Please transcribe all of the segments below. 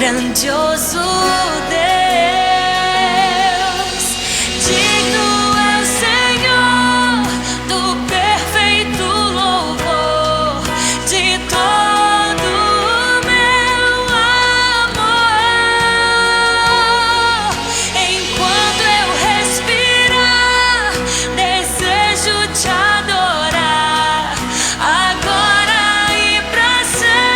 grandioso Deus, digno é o Senhor do perfeito louvor, de todo o meu amor. Enquanto eu respirar, desejo te adorar, agora e pra sempre.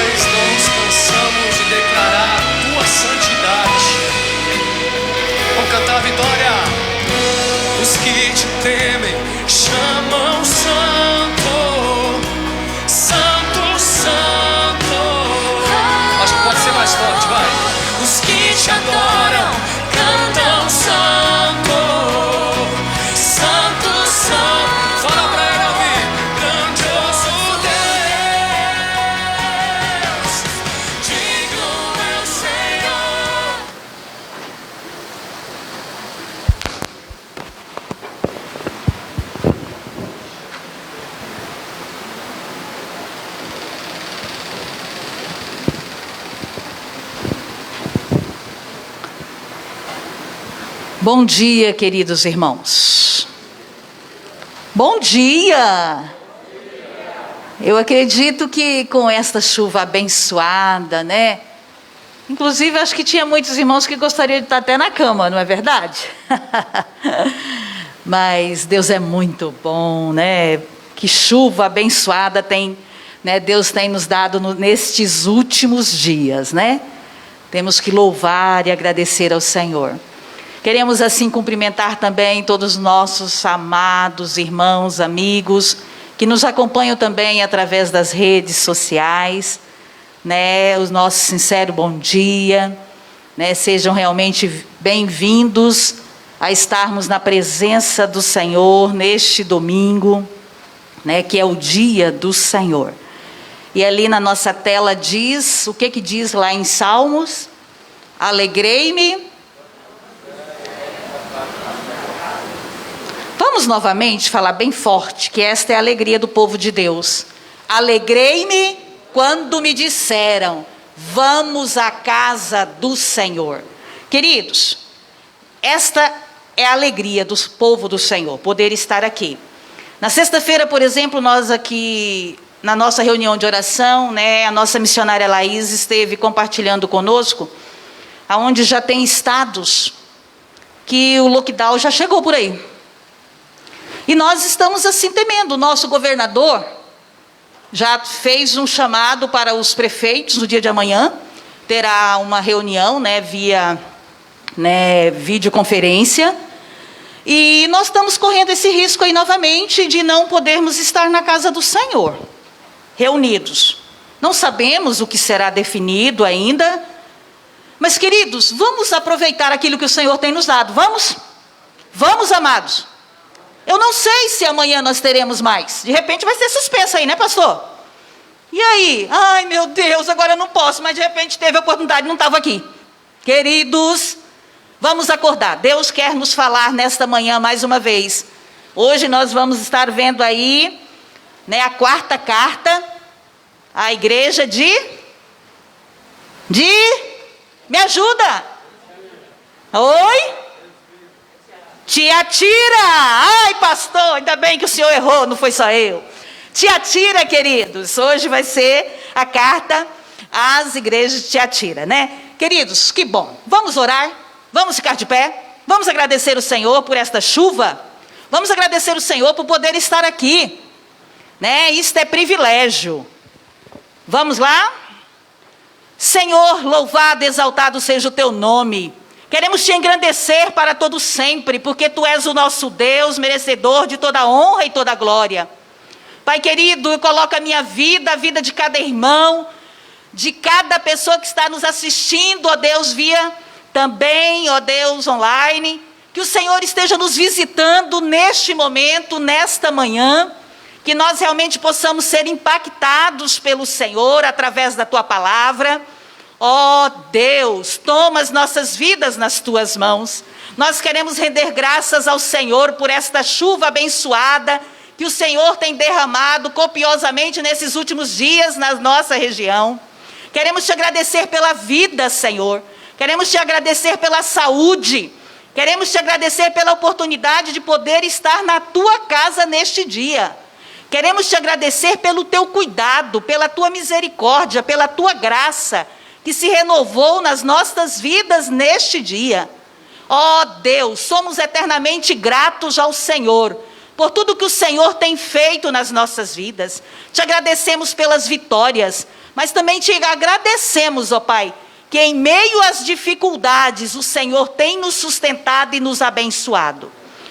Nós não nos cansamos de declarar a tua santidade. Vamos cantar a vitória. Os que te temem chamam Santo, Santo, Santo. Acho que pode ser mais forte, vai. Os que te adoram cantam Santo, Santo, Santo. Fala pra ele ouvir. Grandioso Deus, digno é o Senhor. Bom dia, queridos irmãos. Bom dia! Eu acredito que com esta chuva abençoada, né? Inclusive, acho que tinha muitos irmãos que gostariam de estar até na cama, não é verdade? Mas Deus é muito bom, né? Que chuva abençoada tem, né? Deus tem nos dado nestes últimos dias, né? Temos que louvar e agradecer ao Senhor. Queremos assim cumprimentar também todos os nossos amados irmãos, amigos, que nos acompanham também através das redes sociais, né? O nosso sincero bom dia, né? Sejam realmente bem-vindos a estarmos na presença do Senhor neste domingo, né? Que é o dia do Senhor. E ali na nossa tela diz, o que diz lá em Salmos? Alegrei-me. Vamos novamente falar bem forte que esta é a alegria do povo de Deus. Alegrei-me quando me disseram, vamos à casa do Senhor. Queridos, esta é a alegria do povo do Senhor, poder estar aqui. Na sexta-feira, por exemplo, nós aqui na nossa reunião de oração, né, a nossa missionária Laís esteve compartilhando conosco, aonde já tem estados que o lockdown já chegou por aí. E nós estamos assim temendo. O nosso governador já fez um chamado para os prefeitos no dia de amanhã. Terá uma reunião, né, via videoconferência. E nós estamos correndo esse risco aí novamente de não podermos estar na casa do Senhor, reunidos. Não sabemos o que será definido ainda. Mas, queridos, vamos aproveitar aquilo que o Senhor tem nos dado. Vamos? Vamos, amados. Eu não sei se amanhã nós teremos mais. De repente vai ser suspenso aí, né, pastor? E aí? Ai, meu Deus, agora eu não posso, mas de repente teve a oportunidade, não estava aqui. Queridos, vamos acordar. Deus quer nos falar nesta manhã mais uma vez. Hoje nós vamos estar vendo aí, né, a quarta carta à igreja me ajuda. Oi? Tiatira. Ai, pastor, ainda bem que o senhor errou, não foi só eu. Tiatira, queridos. Hoje vai ser a carta às igrejas de Tiatira, né? Queridos, que bom. Vamos orar? Vamos ficar de pé? Vamos agradecer o Senhor por esta chuva? Vamos agradecer o Senhor por poder estar aqui, né? Isto é privilégio. Vamos lá? Senhor, louvado, exaltado seja o teu nome. Queremos te engrandecer para todo sempre, porque tu és o nosso Deus, merecedor de toda honra e toda glória. Pai querido, eu coloco a minha vida, a vida de cada irmão, de cada pessoa que está nos assistindo, ó Deus, via também, ó Deus, online. Que o Senhor esteja nos visitando neste momento, nesta manhã, que nós realmente possamos ser impactados pelo Senhor através da tua palavra. Ó Deus, toma as nossas vidas nas tuas mãos. Nós queremos render graças ao Senhor por esta chuva abençoada que o Senhor tem derramado copiosamente nesses últimos dias na nossa região. Queremos te agradecer pela vida, Senhor. Queremos te agradecer pela saúde. Queremos te agradecer pela oportunidade de poder estar na tua casa neste dia. Queremos te agradecer pelo teu cuidado, pela tua misericórdia, pela tua graça, que se renovou nas nossas vidas neste dia. Ó Deus, somos eternamente gratos ao Senhor, por tudo que o Senhor tem feito nas nossas vidas. Te agradecemos pelas vitórias, mas também te agradecemos, ó Pai, que em meio às dificuldades o Senhor tem nos sustentado e nos abençoado.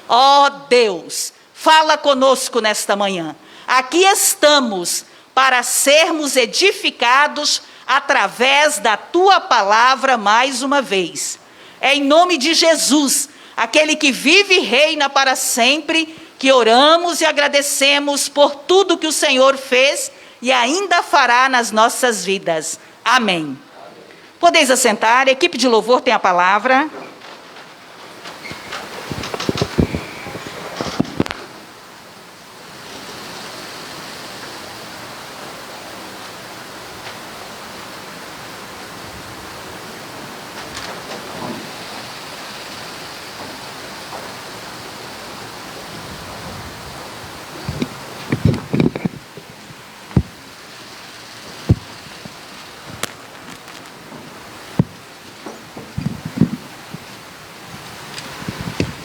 Ó Deus, fala conosco nesta manhã. Aqui estamos para sermos edificados através da tua palavra mais uma vez. É em nome de Jesus, aquele que vive e reina para sempre, que oramos e agradecemos por tudo que o Senhor fez e ainda fará nas nossas vidas. Amém. Podeis assentar, a equipe de louvor tem a palavra.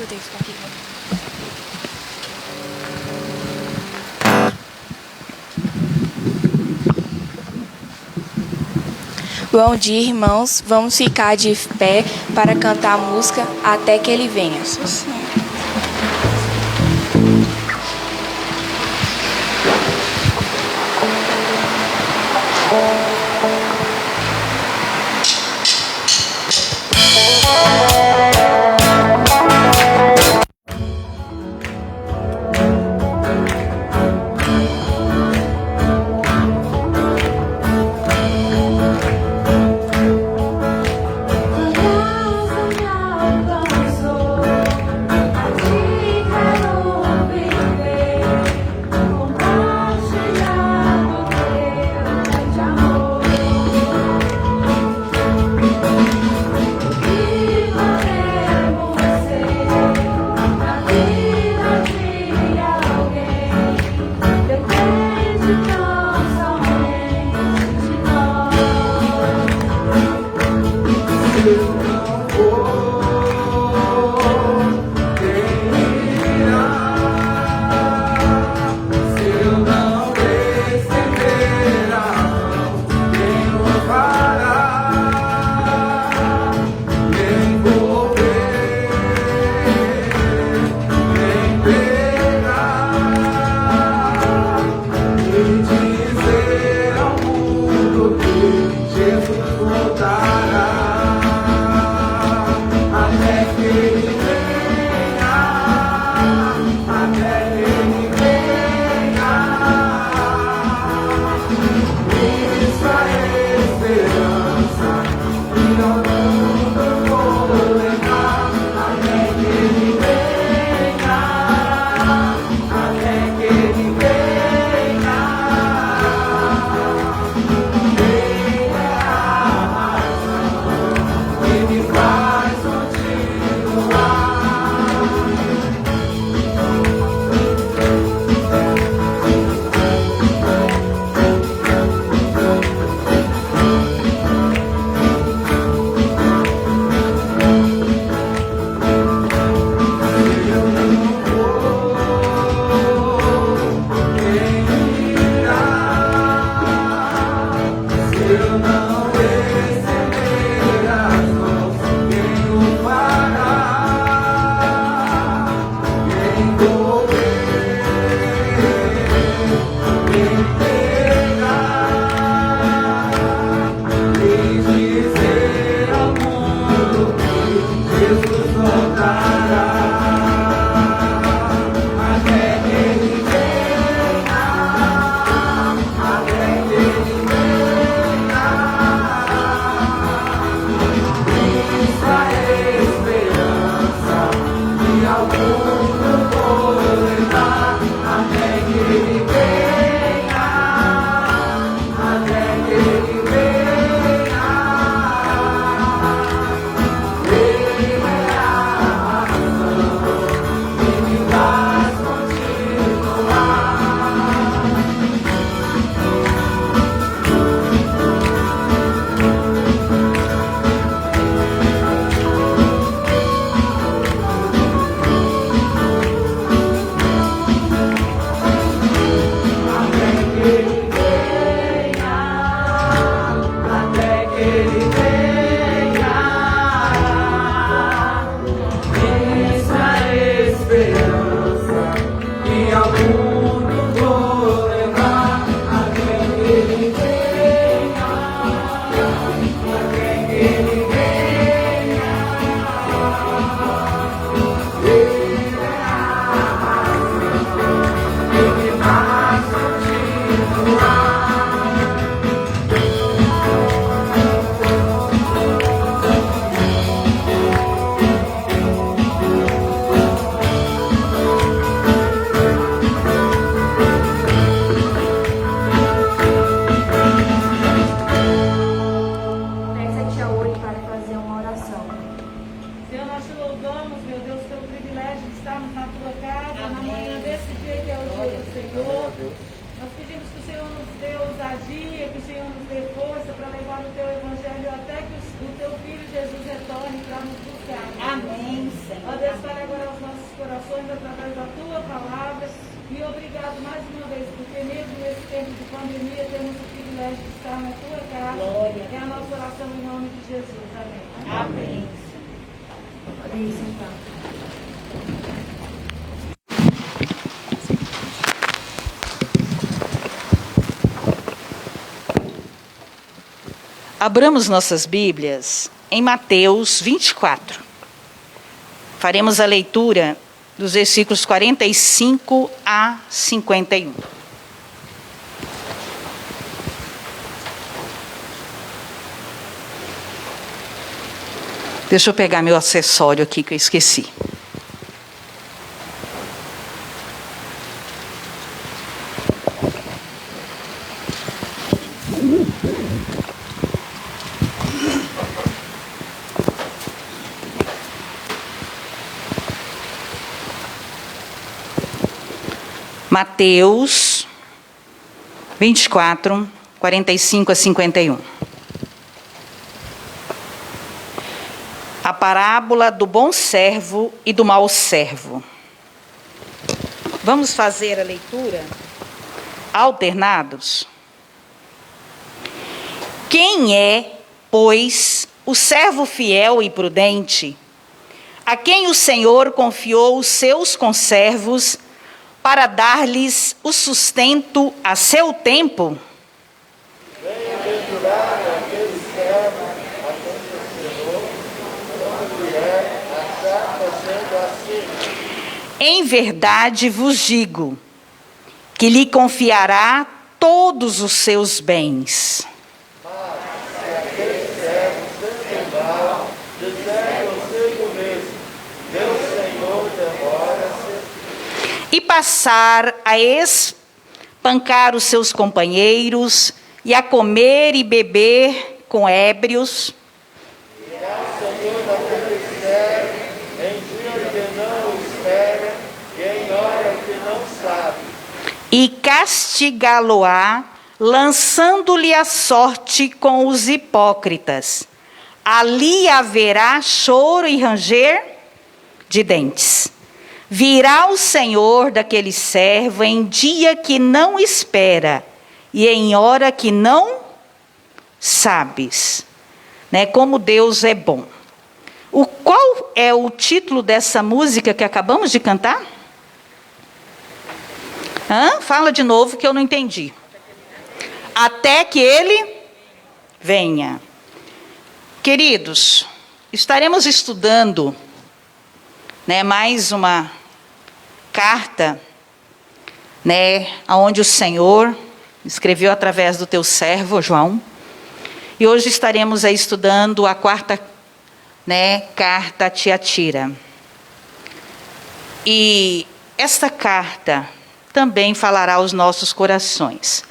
Eu tenho que ficar aqui. Bom dia, irmãos. Vamos ficar de pé para cantar a música Até que Ele Venha. Viva corações através da tua palavra. E obrigado mais uma vez, porque mesmo nesse tempo de pandemia temos o privilégio de estar na tua casa. Glória. É a nossa oração em nome de Jesus. Amém. Amém. Podem sentar. Abramos nossas Bíblias em Mateus 24. Faremos a leitura dos versículos 45 a 51. Deixa eu pegar meu acessório aqui que eu esqueci. Mateus 24, 45 a 51. A parábola do bom servo e do mau servo. Vamos fazer a leitura alternados? Quem é, pois, o servo fiel e prudente, a quem o Senhor confiou os seus conservos para dar-lhes o sustento a seu tempo? Bem-aventurado aquele servo a quem o Senhor, quando vier, achar fazendo assim. Em verdade vos digo, que lhe confiará todos os seus bens. Mas se aquele servo sendo mal, disser consigo mesmo, meu Senhor demora-se, e passar a espancar os seus companheiros, e a comer e beber com ébrios. E ao Senhor daquele servo, em dia que não o espera, e em hora que não sabe. E castigá-lo-á, lançando-lhe a sorte com os hipócritas. Ali haverá choro e ranger de dentes. Virá o Senhor daquele servo em dia que não espera e em hora que não sabes. Né? Como Deus é bom. Qual é o título dessa música que acabamos de cantar? Fala de novo que eu não entendi. Até que ele venha. Queridos, estaremos estudando, né, mais uma carta, né, onde o Senhor escreveu através do teu servo João. E hoje estaremos aí estudando a quarta, né, carta a Tiatira. E esta carta também falará aos nossos corações.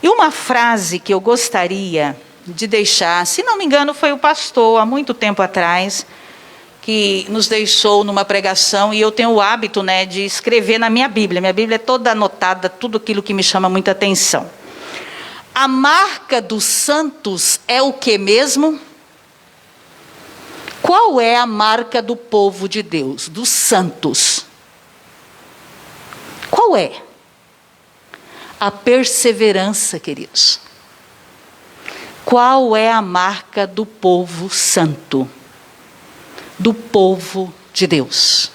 E uma frase que eu gostaria de deixar, se não me engano, foi o pastor, há muito tempo atrás, que nos deixou numa pregação, e eu tenho o hábito, né, de escrever na minha Bíblia. Minha Bíblia é toda anotada, tudo aquilo que me chama muita atenção. A marca dos santos é o que mesmo? Qual é a marca do povo de Deus, dos santos? Qual é? A perseverança, queridos. Qual é a marca do povo santo? Do povo de Deus.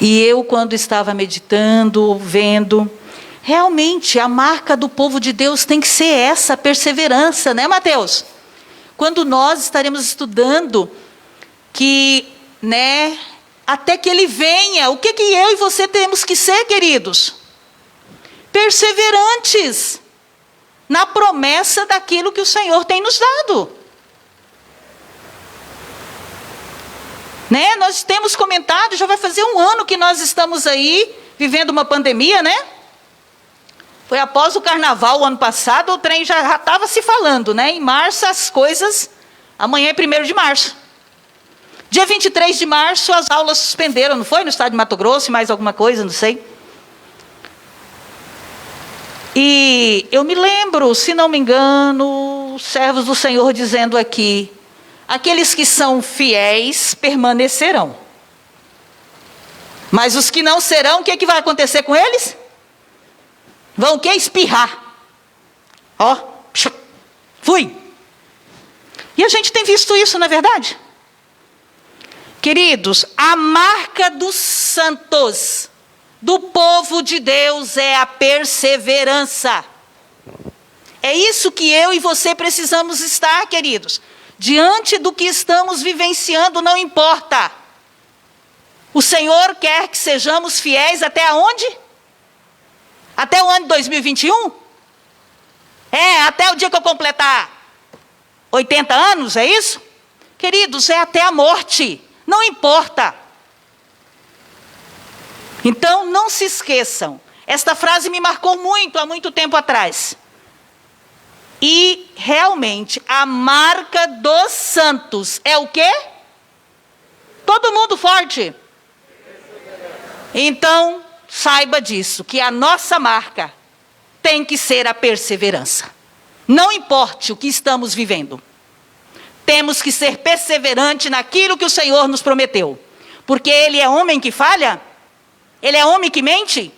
E eu, quando estava meditando, vendo, realmente a marca do povo de Deus tem que ser essa perseverança, né, Mateus? Quando nós estaremos estudando que, né, até que ele venha, o que eu e você temos que ser, queridos? Perseverantes na promessa daquilo que o Senhor tem nos dado. Né? Nós temos comentado, já vai fazer 1 ano que nós estamos aí vivendo uma pandemia, né? Foi após o carnaval o ano passado, o trem já estava se falando, né? Em março as coisas, amanhã é 1º de março. Dia 23 de março as aulas suspenderam, não foi? No estado de Mato Grosso e mais alguma coisa, não sei. E eu me lembro, se não me engano, os servos do Senhor dizendo aqui, aqueles que são fiéis permanecerão. Mas os que não serão, o que vai acontecer com eles? Vão o quê? Espirrar. Ó, fui. E a gente tem visto isso, não é verdade? Queridos, a marca dos santos, do povo de Deus, é a perseverança. É isso que eu e você precisamos estar, queridos. Diante do que estamos vivenciando, não importa. O Senhor quer que sejamos fiéis até aonde? Até o ano de 2021? Até o dia que eu completar 80 anos, é isso? Queridos, é até a morte. Não importa. Então, não se esqueçam. Esta frase me marcou muito, há muito tempo atrás. E, realmente, a marca dos santos é o quê? Todo mundo forte. Então, saiba disso, que a nossa marca tem que ser a perseverança. Não importe o que estamos vivendo. Temos que ser perseverante naquilo que o Senhor nos prometeu. Porque Ele é homem que falha? Ele é homem que mente?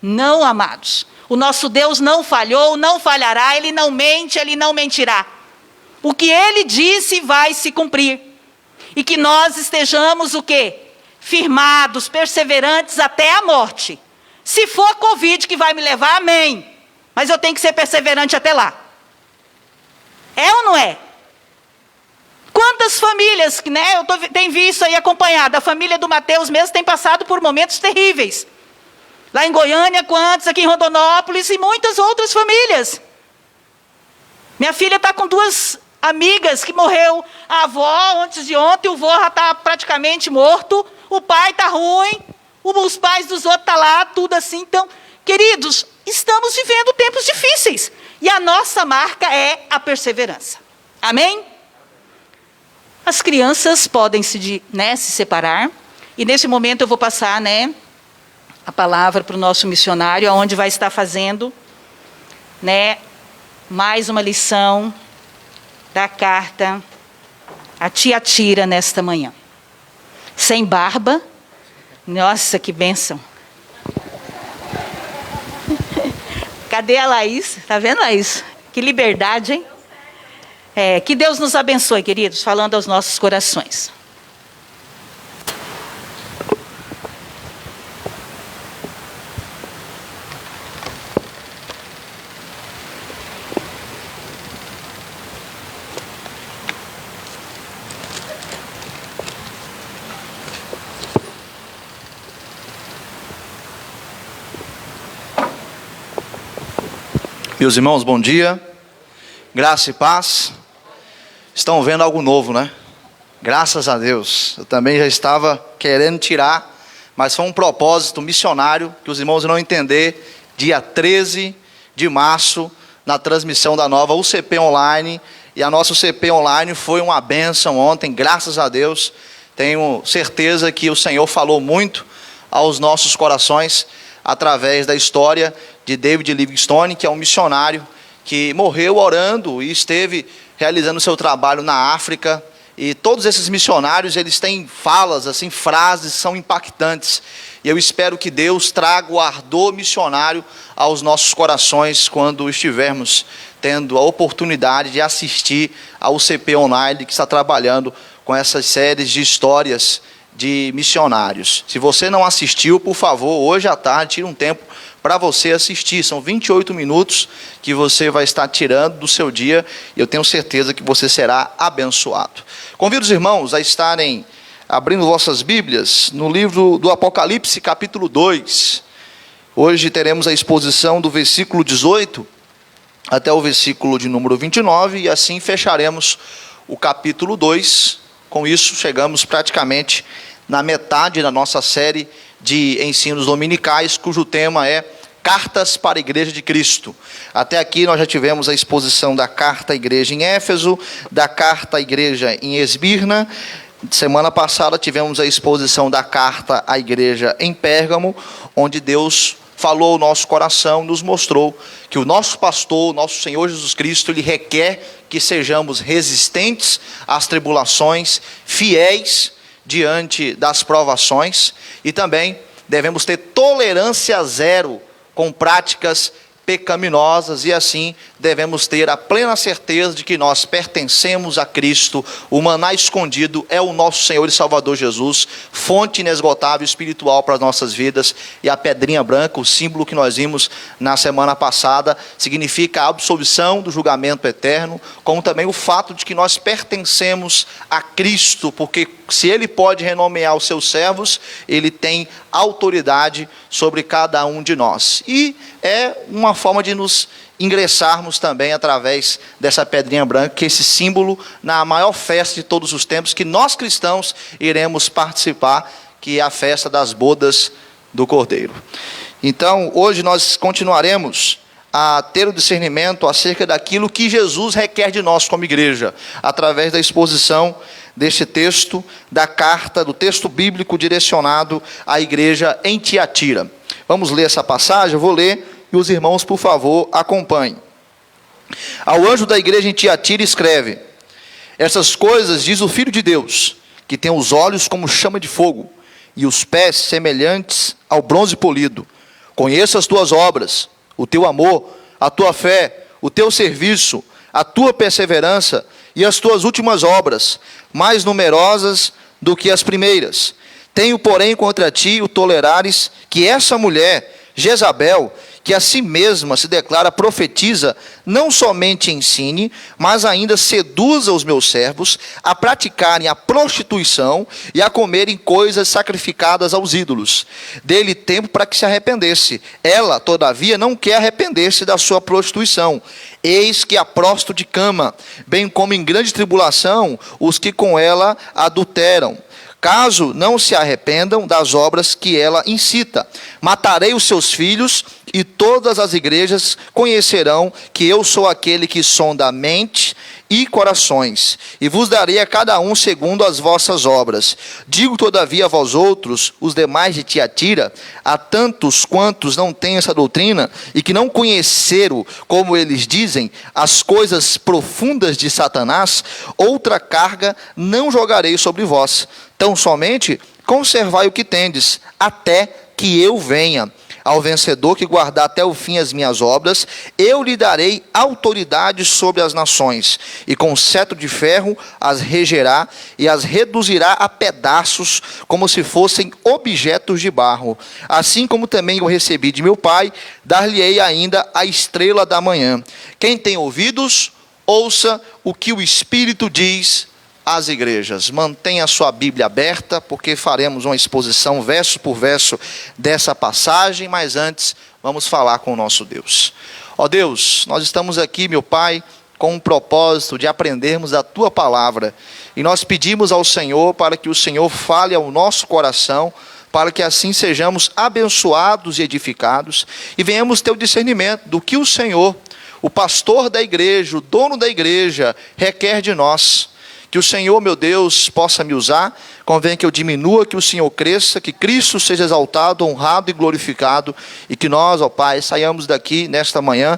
Não, amados. O nosso Deus não falhou, não falhará, Ele não mente, Ele não mentirá. O que Ele disse vai se cumprir. E que nós estejamos o quê? Firmados, perseverantes até a morte. Se for a Covid que vai me levar, amém. Mas eu tenho que ser perseverante até lá. É ou não é? Quantas famílias, né, eu tenho visto aí acompanhado, a família do Mateus mesmo tem passado por momentos terríveis. Lá em Goiânia, quantos, aqui em Rondonópolis e muitas outras famílias. Minha filha está com 2 amigas que morreu. A avó, antes de ontem, o avô já está praticamente morto. O pai está ruim. Os pais dos outros estão lá, tudo assim. Então, queridos, estamos vivendo tempos difíceis. E a nossa marca é a perseverança. Amém? As crianças podem se separar. E nesse momento eu vou passar, a palavra para o nosso missionário, onde vai estar fazendo, mais uma lição da carta a Tiatira nesta manhã. Sem barba. Nossa, que bênção. Cadê a Laís? Está vendo, Laís? Que liberdade, hein? Que Deus nos abençoe, queridos, falando aos nossos corações. Meus irmãos, bom dia, graça e paz. Estão vendo algo novo, né? Graças a Deus. Eu também já estava querendo tirar, mas foi um propósito missionário que os irmãos irão entender. Dia 13 de março, na transmissão da nova UCP Online. E a nossa UCP Online foi uma bênção ontem, graças a Deus. Tenho certeza que o Senhor falou muito aos nossos corações através da história de David Livingstone, que é um missionário que morreu orando e esteve realizando seu trabalho na África. E todos esses missionários, eles têm falas, assim, frases, são impactantes. E eu espero que Deus traga o ardor missionário aos nossos corações quando estivermos tendo a oportunidade de assistir ao UCP Online, que está trabalhando com essas séries de histórias de missionários. Se você não assistiu, por favor, hoje à tarde, tire um tempo para você assistir. São 28 minutos que você vai estar tirando do seu dia, e eu tenho certeza que você será abençoado. Convido os irmãos a estarem abrindo vossas Bíblias no livro do Apocalipse, capítulo 2. Hoje teremos a exposição do versículo 18 até o versículo de número 29, e assim fecharemos o capítulo 2. Com isso, chegamos praticamente na metade da nossa série de ensinos dominicais, cujo tema é Cartas para a Igreja de Cristo. Até aqui nós já tivemos a exposição da carta à igreja em Éfeso, da carta à igreja em Esmirna. Semana passada tivemos a exposição da carta à igreja em Pérgamo, onde Deus falou ao nosso coração, nos mostrou que o nosso pastor, o nosso Senhor Jesus Cristo, Ele requer que sejamos resistentes às tribulações, fiéis diante das provações, e também devemos ter tolerância zero com práticas pecaminosas, e assim devemos ter a plena certeza de que nós pertencemos a Cristo. O maná escondido é o nosso Senhor e Salvador Jesus, fonte inesgotável espiritual para as nossas vidas, e a pedrinha branca, o símbolo que nós vimos na semana passada, significa a absolvição do julgamento eterno, como também o fato de que nós pertencemos a Cristo, porque se Ele pode renomear os seus servos, Ele tem autoridade sobre cada um de nós, e é uma forma de nos ingressarmos também através dessa pedrinha branca, que é esse símbolo na maior festa de todos os tempos, que nós cristãos iremos participar, que é a festa das bodas do Cordeiro. Então, hoje nós continuaremos a ter o discernimento acerca daquilo que Jesus requer de nós como igreja, através da exposição deste texto, da carta, do texto bíblico direcionado à igreja em Tiatira. Vamos ler essa passagem, eu vou ler, e os irmãos, por favor, acompanhem. Ao anjo da igreja em Tiatira escreve: essas coisas diz o Filho de Deus, que tem os olhos como chama de fogo, e os pés semelhantes ao bronze polido. Conheço as tuas obras, o teu amor, a tua fé, o teu serviço, a tua perseverança e as tuas últimas obras, mais numerosas do que as primeiras. Tenho, porém, contra ti o tolerares que essa mulher, Jezabel, que a si mesma se declara profetiza, não somente ensine, mas ainda seduza os meus servos a praticarem a prostituição e a comerem coisas sacrificadas aos ídolos. Dê-lhe tempo para que se arrependesse. Ela, todavia, não quer arrepender-se da sua prostituição. Eis que a prosto de cama, bem como em grande tribulação os que com ela adulteram, caso não se arrependam das obras que ela incita. Matarei os seus filhos, e todas as igrejas conhecerão que eu sou aquele que sonda a mente e corações, e vos darei a cada um segundo as vossas obras. Digo todavia a vós outros, os demais de Tiatira, a tantos quantos não têm essa doutrina, e que não conheceram, como eles dizem, as coisas profundas de Satanás, outra carga não jogarei sobre vós. Tão somente conservai o que tendes, até que eu venha. Ao vencedor que guardar até o fim as minhas obras, eu lhe darei autoridade sobre as nações, e com cetro de ferro as regerá e as reduzirá a pedaços, como se fossem objetos de barro. Assim como também eu recebi de meu Pai, dar-lhe-ei ainda a estrela da manhã. Quem tem ouvidos, ouça o que o Espírito diz às igrejas. Mantenha a sua Bíblia aberta, porque faremos uma exposição verso por verso dessa passagem, mas antes vamos falar com o nosso Deus. Ó Deus, nós estamos aqui, meu Pai, com o propósito de aprendermos a Tua Palavra, e nós pedimos ao Senhor para que o Senhor fale ao nosso coração, para que assim sejamos abençoados e edificados, e venhamos ter o discernimento do que o Senhor, o pastor da igreja, o dono da igreja, requer de nós. Que o Senhor, meu Deus, possa me usar, convém que eu diminua, que o Senhor cresça, que Cristo seja exaltado, honrado e glorificado, e que nós, ó Pai, saiamos daqui nesta manhã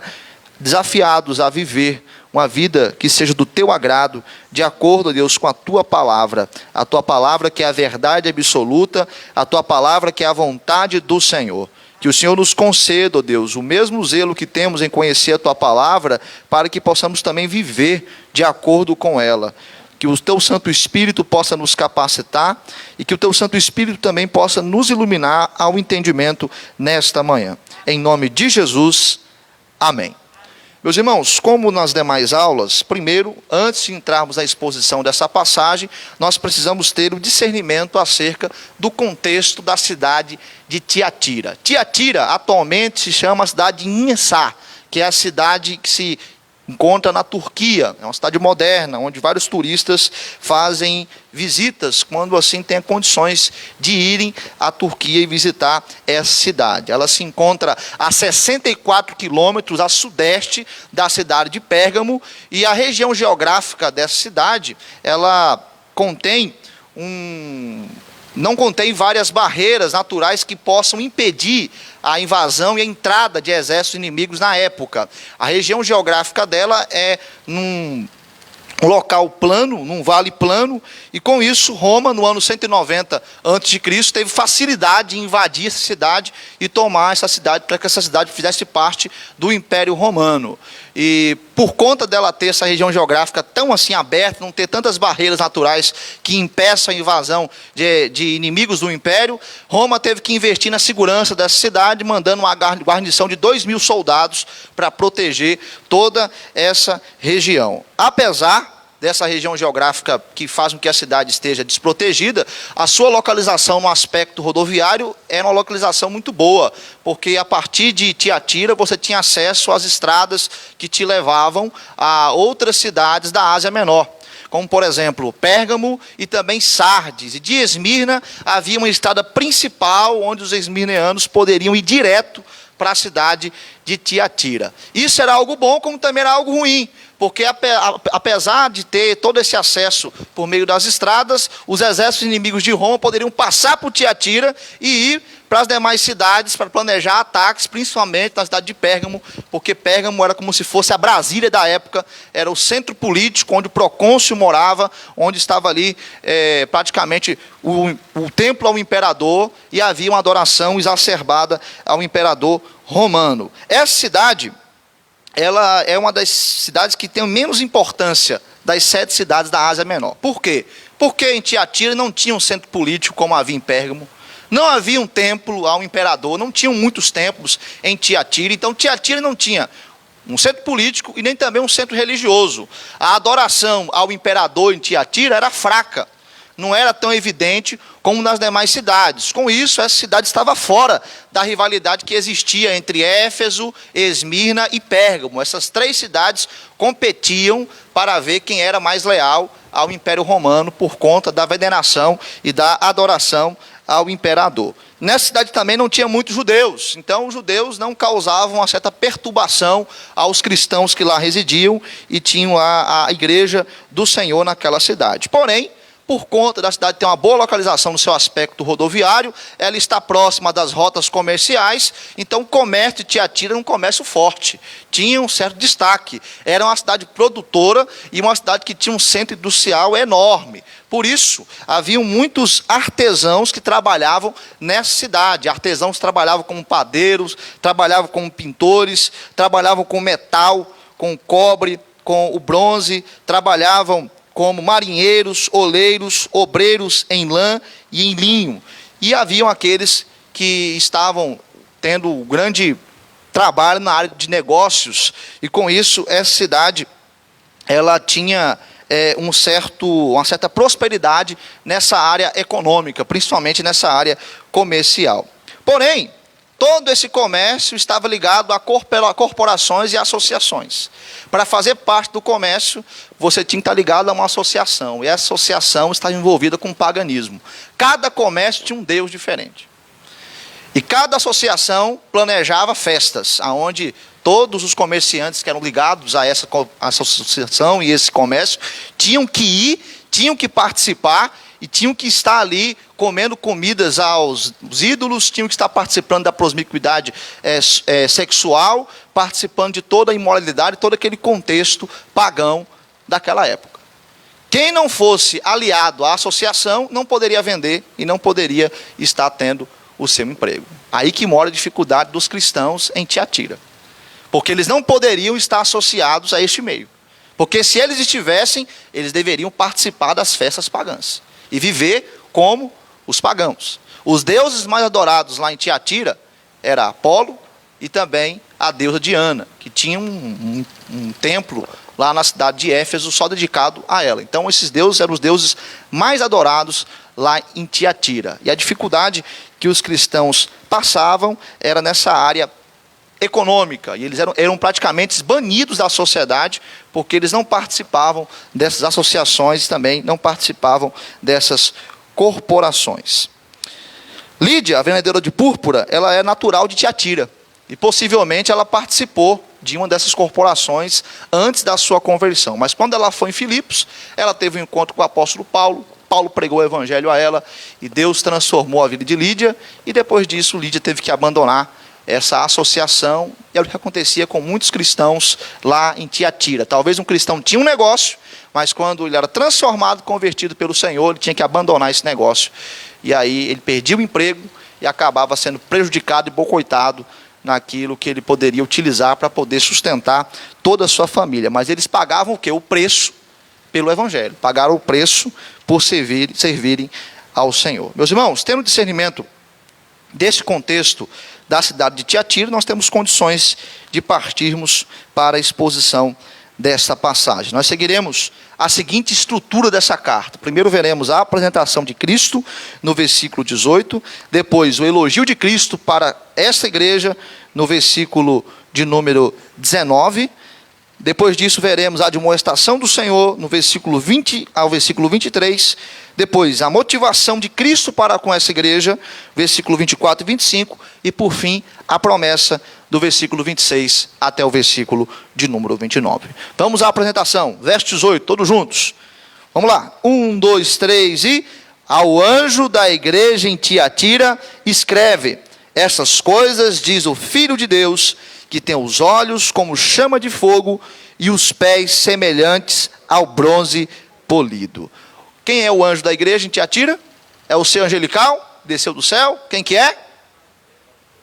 desafiados a viver uma vida que seja do Teu agrado, de acordo, ó Deus, com a Tua Palavra que é a verdade absoluta, a Tua Palavra que é a vontade do Senhor. Que o Senhor nos conceda, ó Deus, o mesmo zelo que temos em conhecer a Tua Palavra, para que possamos também viver de acordo com ela. Que o Teu Santo Espírito possa nos capacitar, e que o Teu Santo Espírito também possa nos iluminar ao entendimento nesta manhã. Em nome de Jesus, amém. Meus irmãos, como nas demais aulas, primeiro, antes de entrarmos na exposição dessa passagem, nós precisamos ter o discernimento acerca do contexto da cidade de Tiatira. Tiatira atualmente se chama a cidade de Inhessá, que é a cidade que se encontra na Turquia. É uma cidade moderna, onde vários turistas fazem visitas, quando assim têm condições de irem à Turquia e visitar essa cidade. Ela se encontra a 64 quilômetros a sudeste da cidade de Pérgamo, e a região geográfica dessa cidade, ela contém não contém várias barreiras naturais que possam impedir a invasão e a entrada de exércitos inimigos na época. A região geográfica dela é num local plano, num vale plano, e com isso Roma, no ano 190 a.C., teve facilidade em invadir essa cidade e tomar essa cidade, para que essa cidade fizesse parte do Império Romano. E por conta dela ter essa região geográfica tão assim aberta, não ter tantas barreiras naturais que impeçam a invasão de inimigos do Império, Roma teve que investir na segurança dessa cidade, mandando uma guarnição de 2.000 soldados para proteger toda essa região. Apesar dessa região geográfica que faz com que a cidade esteja desprotegida, a sua localização no aspecto rodoviário era uma localização muito boa, porque a partir de Tiatira você tinha acesso às estradas que te levavam a outras cidades da Ásia Menor, como por exemplo Pérgamo e também Sardes. E de Esmirna havia uma estrada principal onde os esmirneanos poderiam ir direto para a cidade de Tiatira. Isso era algo bom, como também era algo ruim, porque apesar de ter todo esse acesso por meio das estradas, os exércitos inimigos de Roma poderiam passar por Tiatira e ir para as demais cidades para planejar ataques, principalmente na cidade de Pérgamo, porque Pérgamo era como se fosse a Brasília da época, era o centro político onde o procônsul morava, onde estava ali praticamente o templo ao imperador, e havia uma adoração exacerbada ao imperador romano. Essa cidade, ela é uma das cidades que tem menos importância das 7 cidades da Ásia Menor. Por quê? Porque em Tiatira não tinha um centro político como havia em Pérgamo, não havia um templo ao imperador, não tinham muitos templos em Tiatira, então Tiatira não tinha um centro político e nem também um centro religioso. A adoração ao imperador em Tiatira era fraca, não era tão evidente como nas demais cidades. Com isso, essa cidade estava fora da rivalidade que existia entre Éfeso, Esmirna e Pérgamo. Essas 3 cidades competiam para ver quem era mais leal ao Império Romano por conta da veneração e da adoração ao imperador. Nessa cidade também não tinha muitos judeus, então os judeus não causavam uma certa perturbação aos cristãos que lá residiam e tinham a igreja do Senhor naquela cidade. Porém, por conta da cidade ter uma boa localização no seu aspecto rodoviário, ela está próxima das rotas comerciais, então o comércio de Tiatira era um comércio forte, tinha um certo destaque, era uma cidade produtora e uma cidade que tinha um centro industrial enorme. Por isso, haviam muitos artesãos que trabalhavam nessa cidade. Artesãos que trabalhavam como padeiros, trabalhavam como pintores, trabalhavam com metal, com cobre, com o bronze, trabalhavam como marinheiros, oleiros, obreiros em lã e em linho. E haviam aqueles que estavam tendo grande trabalho na área de negócios, e com isso essa cidade ela tinha uma certa prosperidade nessa área econômica, principalmente nessa área comercial. Porém, todo esse comércio estava ligado a corporações e associações. Para fazer parte do comércio, você tinha que estar ligado a uma associação, e essa associação estava envolvida com o paganismo. Cada comércio tinha um deus diferente. E cada associação planejava festas, onde todos os comerciantes que eram ligados a essa associação e esse comércio tinham que ir, tinham que participar e tinham que estar ali comendo comidas aos ídolos, tinham que estar participando da promiscuidade sexual, participando de toda a imoralidade, todo aquele contexto pagão daquela época. Quem não fosse aliado à associação não poderia vender e não poderia estar tendo o seu emprego. Aí que mora a dificuldade dos cristãos em Tiatira. Porque eles não poderiam estar associados a este meio. Porque se eles estivessem, eles deveriam participar das festas pagãs e viver como os pagãos. Os deuses mais adorados lá em Tiatira era Apolo e também a deusa Diana, que tinha um templo lá na cidade de Éfeso só dedicado a ela. Então esses deuses eram os deuses mais adorados lá em Tiatira. E a dificuldade que os cristãos passavam era nessa área econômica, e eles eram praticamente banidos da sociedade, porque eles não participavam dessas associações e também não participavam dessas corporações. Lídia, a vendedora de púrpura, ela é natural de Tiatira, e possivelmente ela participou de uma dessas corporações antes da sua conversão. Mas quando ela foi em Filipos, ela teve um encontro com o apóstolo Paulo, Paulo pregou o evangelho a ela e Deus transformou a vida de Lídia, e depois disso Lídia teve que abandonar essa associação, e é o que acontecia com muitos cristãos lá em Tiatira. Talvez um cristão tinha um negócio, mas quando ele era transformado, convertido pelo Senhor, ele tinha que abandonar esse negócio, e aí ele perdia o emprego e acabava sendo prejudicado e bocoitado naquilo que ele poderia utilizar para poder sustentar toda a sua família. Mas eles pagavam o quê? O preço pelo evangelho, pagaram o preço por servirem ao Senhor. Meus irmãos, tendo discernimento desse contexto da cidade de Tiatira, nós temos condições de partirmos para a exposição desta passagem. Nós seguiremos a seguinte estrutura dessa carta. Primeiro veremos a apresentação de Cristo no versículo 18, depois o elogio de Cristo para esta igreja no versículo de número 19, depois disso veremos a admoestação do Senhor no versículo 20 ao versículo 23, depois a motivação de Cristo para com essa igreja, versículo 24 e 25, e por fim a promessa do versículo 26 até o versículo de número 29. Vamos à apresentação, verso 18, todos juntos. Vamos lá, 1, 2, 3 e... Ao anjo da igreja em Tiatira escreve: essas coisas diz o Filho de Deus, que tem os olhos como chama de fogo e os pés semelhantes ao bronze polido. Quem é o anjo da igreja em Tiatira? É o ser angelical, desceu do céu. Quem que é?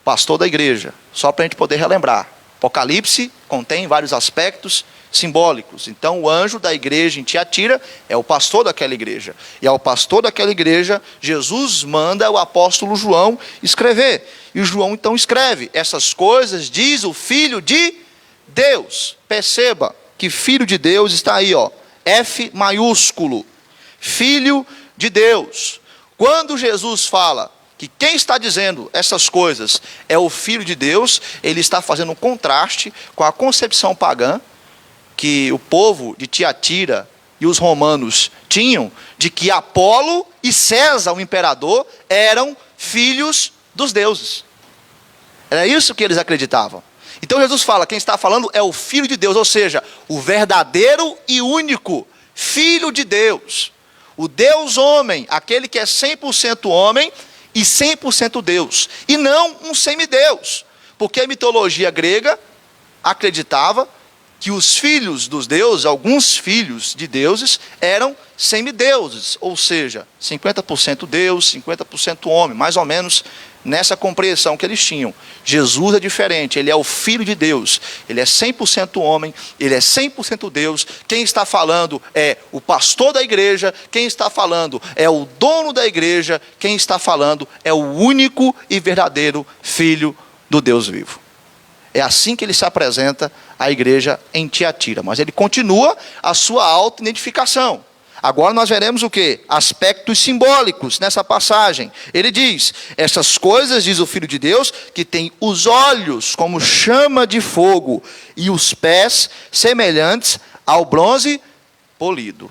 Pastor da igreja. Só para a gente poder relembrar. Apocalipse contém vários aspectos simbólicos. Então o anjo da igreja em Tiatira é o pastor daquela igreja. E ao pastor daquela igreja, Jesus manda o apóstolo João escrever. E o João então escreve: essas coisas diz o Filho de Deus. Perceba que Filho de Deus está aí, ó, F maiúsculo. Filho de Deus. Quando Jesus fala que quem está dizendo essas coisas é o Filho de Deus, ele está fazendo um contraste com a concepção pagã que o povo de Tiatira e os romanos tinham, de que Apolo e César, o imperador, eram filhos dos deuses. Era isso que eles acreditavam. Então Jesus fala, quem está falando é o Filho de Deus, ou seja, o verdadeiro e único Filho de Deus. O Deus homem, aquele que é 100% homem e 100% Deus. E não um semideus, porque a mitologia grega acreditava que os filhos dos deuses, alguns filhos de deuses, eram semideuses, ou seja, 50% Deus, 50% homem, mais ou menos nessa compreensão que eles tinham. Jesus é diferente, ele é o Filho de Deus, ele é 100% homem, ele é 100% Deus. Quem está falando é o pastor da igreja, quem está falando é o dono da igreja, quem está falando é o único e verdadeiro Filho do Deus vivo. É assim que ele se apresenta à igreja em Tiatira, mas ele continua a sua auto-identificação. Agora nós veremos o quê? Aspectos simbólicos nessa passagem. Ele diz: essas coisas diz o Filho de Deus, que tem os olhos como chama de fogo e os pés semelhantes ao bronze polido.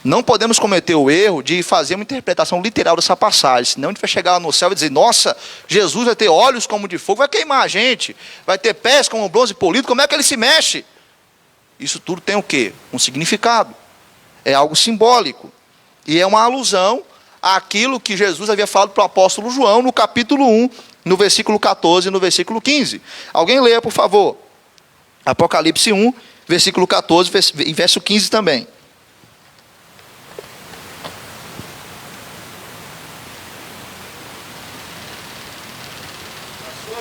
Não podemos cometer o erro de fazer uma interpretação literal dessa passagem, senão a gente vai chegar lá no céu e dizer: nossa, Jesus vai ter olhos como de fogo, vai queimar a gente, vai ter pés como bronze polido, como é que ele se mexe? Isso tudo tem o quê? Um significado. É algo simbólico. E é uma alusão àquilo que Jesus havia falado para o apóstolo João no capítulo 1, no versículo 14 e no versículo 15. Alguém leia, por favor. Apocalipse 1, versículo 14 e verso 15 também.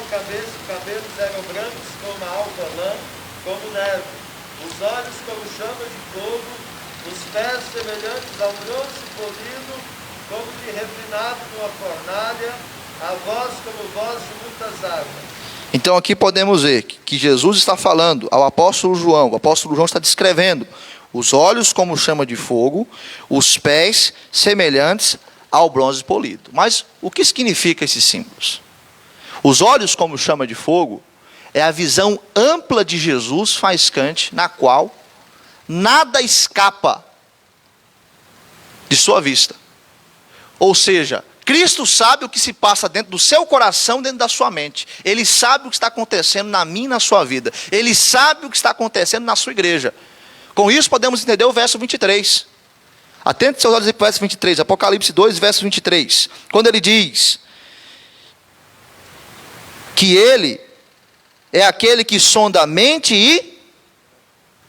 Cabeça e cabelos eram brancos como a alva lã, como neve, os olhos como chama de fogo, os pés semelhantes ao bronze polido, como que refinado numa fornalha, a voz como voz de muitas águas. Então aqui podemos ver que Jesus está falando ao apóstolo João, o apóstolo João está descrevendo os olhos como chama de fogo, os pés semelhantes ao bronze polido. Mas o que significa esses símbolos? Os olhos como chama de fogo é a visão ampla de Jesus faiscante, na qual nada escapa de sua vista. Ou seja, Cristo sabe o que se passa dentro do seu coração, dentro da sua mente. Ele sabe o que está acontecendo na minha e na sua vida. Ele sabe o que está acontecendo na sua igreja. Com isso podemos entender o verso 23. Atente seus olhos para o verso 23, Apocalipse 2, verso 23. Quando ele diz que ele é aquele que sonda a mente e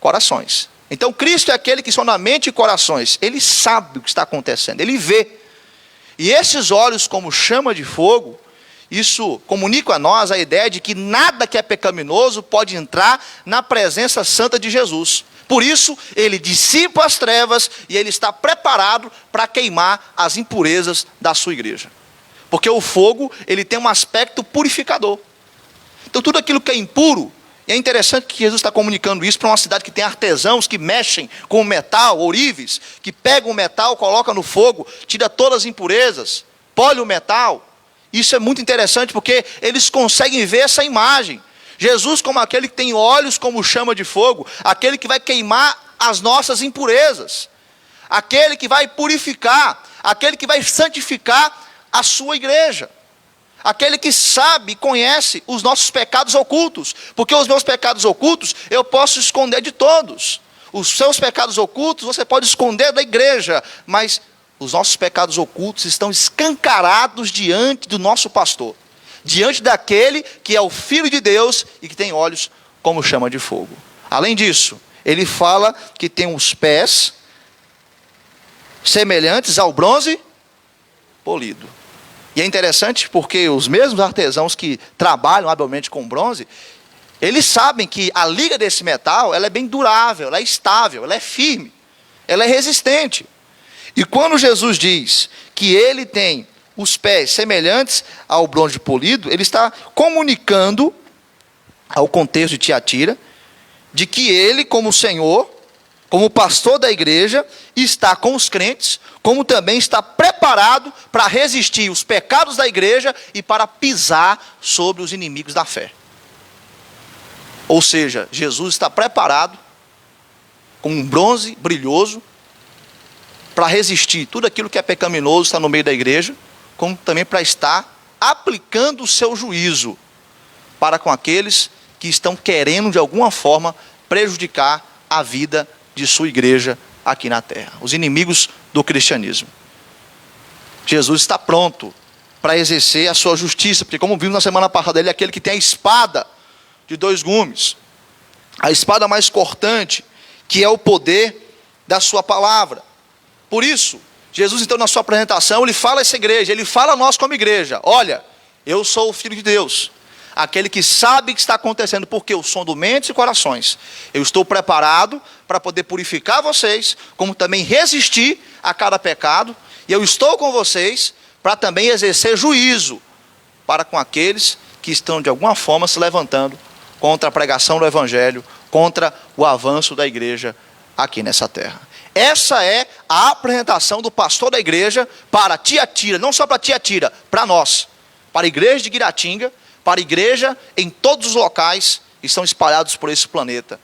corações. Então Cristo é aquele que sonda a mente e corações. Ele sabe o que está acontecendo, ele vê. E esses olhos como chama de fogo, isso comunica a nós a ideia de que nada que é pecaminoso pode entrar na presença santa de Jesus. Por isso, ele dissipa as trevas e ele está preparado para queimar as impurezas da sua igreja. Porque o fogo, ele tem um aspecto purificador. Então tudo aquilo que é impuro, e é interessante que Jesus está comunicando isso para uma cidade que tem artesãos que mexem com o metal, ourives, que pegam o metal, colocam no fogo, tira todas as impurezas, polhe o metal. Isso é muito interessante porque eles conseguem ver essa imagem. Jesus como aquele que tem olhos como chama de fogo, aquele que vai queimar as nossas impurezas, aquele que vai purificar, aquele que vai santificar a sua igreja, aquele que sabe e conhece os nossos pecados ocultos, porque os meus pecados ocultos eu posso esconder de todos. Os seus pecados ocultos você pode esconder da igreja, mas os nossos pecados ocultos estão escancarados diante do nosso pastor, diante daquele que é o Filho de Deus e que tem olhos como chama de fogo. Além disso, ele fala que tem os pés semelhantes ao bronze polido. E é interessante porque os mesmos artesãos que trabalham habilmente com bronze, eles sabem que a liga desse metal, ela é bem durável, ela é estável, ela é firme, ela é resistente. E quando Jesus diz que ele tem os pés semelhantes ao bronze polido, ele está comunicando ao contexto de Tiatira, de que ele, como Senhor, como pastor da igreja, está com os crentes, como também está preparado para resistir os pecados da igreja e para pisar sobre os inimigos da fé. Ou seja, Jesus está preparado, com um bronze brilhoso, para resistir tudo aquilo que é pecaminoso, está no meio da igreja, como também para estar aplicando o seu juízo para com aqueles que estão querendo de alguma forma prejudicar a vida de sua igreja aqui na terra, os inimigos do cristianismo. Jesus está pronto para exercer a sua justiça, porque como vimos na semana passada, ele é aquele que tem a espada de dois gumes, a espada mais cortante, que é o poder da sua palavra. Por isso, Jesus então na sua apresentação, ele fala a essa igreja, ele fala a nós como igreja: olha, eu sou o Filho de Deus, aquele que sabe o que está acontecendo, porque eu sondo mentes e corações. Eu estou preparado para poder purificar vocês, como também resistir a cada pecado, e eu estou com vocês para também exercer juízo para com aqueles que estão de alguma forma se levantando contra a pregação do evangelho, contra o avanço da igreja aqui nessa terra. Essa é a apresentação do pastor da igreja para Tiatira, não só para Tiatira, para nós, para a igreja de Guiratinga, para a igreja em todos os locais que estão espalhados por esse planeta.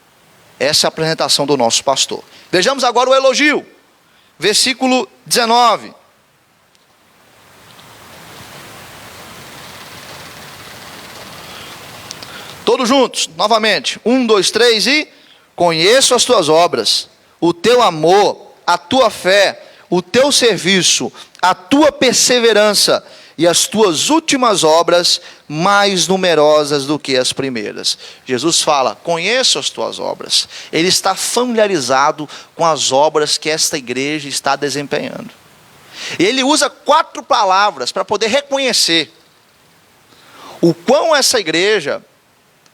Essa é a apresentação do nosso pastor. Vejamos agora o elogio, versículo 19. Todos juntos, novamente, 1, 2, 3 e... conheço as tuas obras, o teu amor, a tua fé, o teu serviço, a tua perseverança e as tuas últimas obras mais numerosas do que as primeiras. Jesus fala: conheço as tuas obras. Ele está familiarizado com as obras que esta igreja está desempenhando. Ele usa 4 palavras para poder reconhecer o quão essa igreja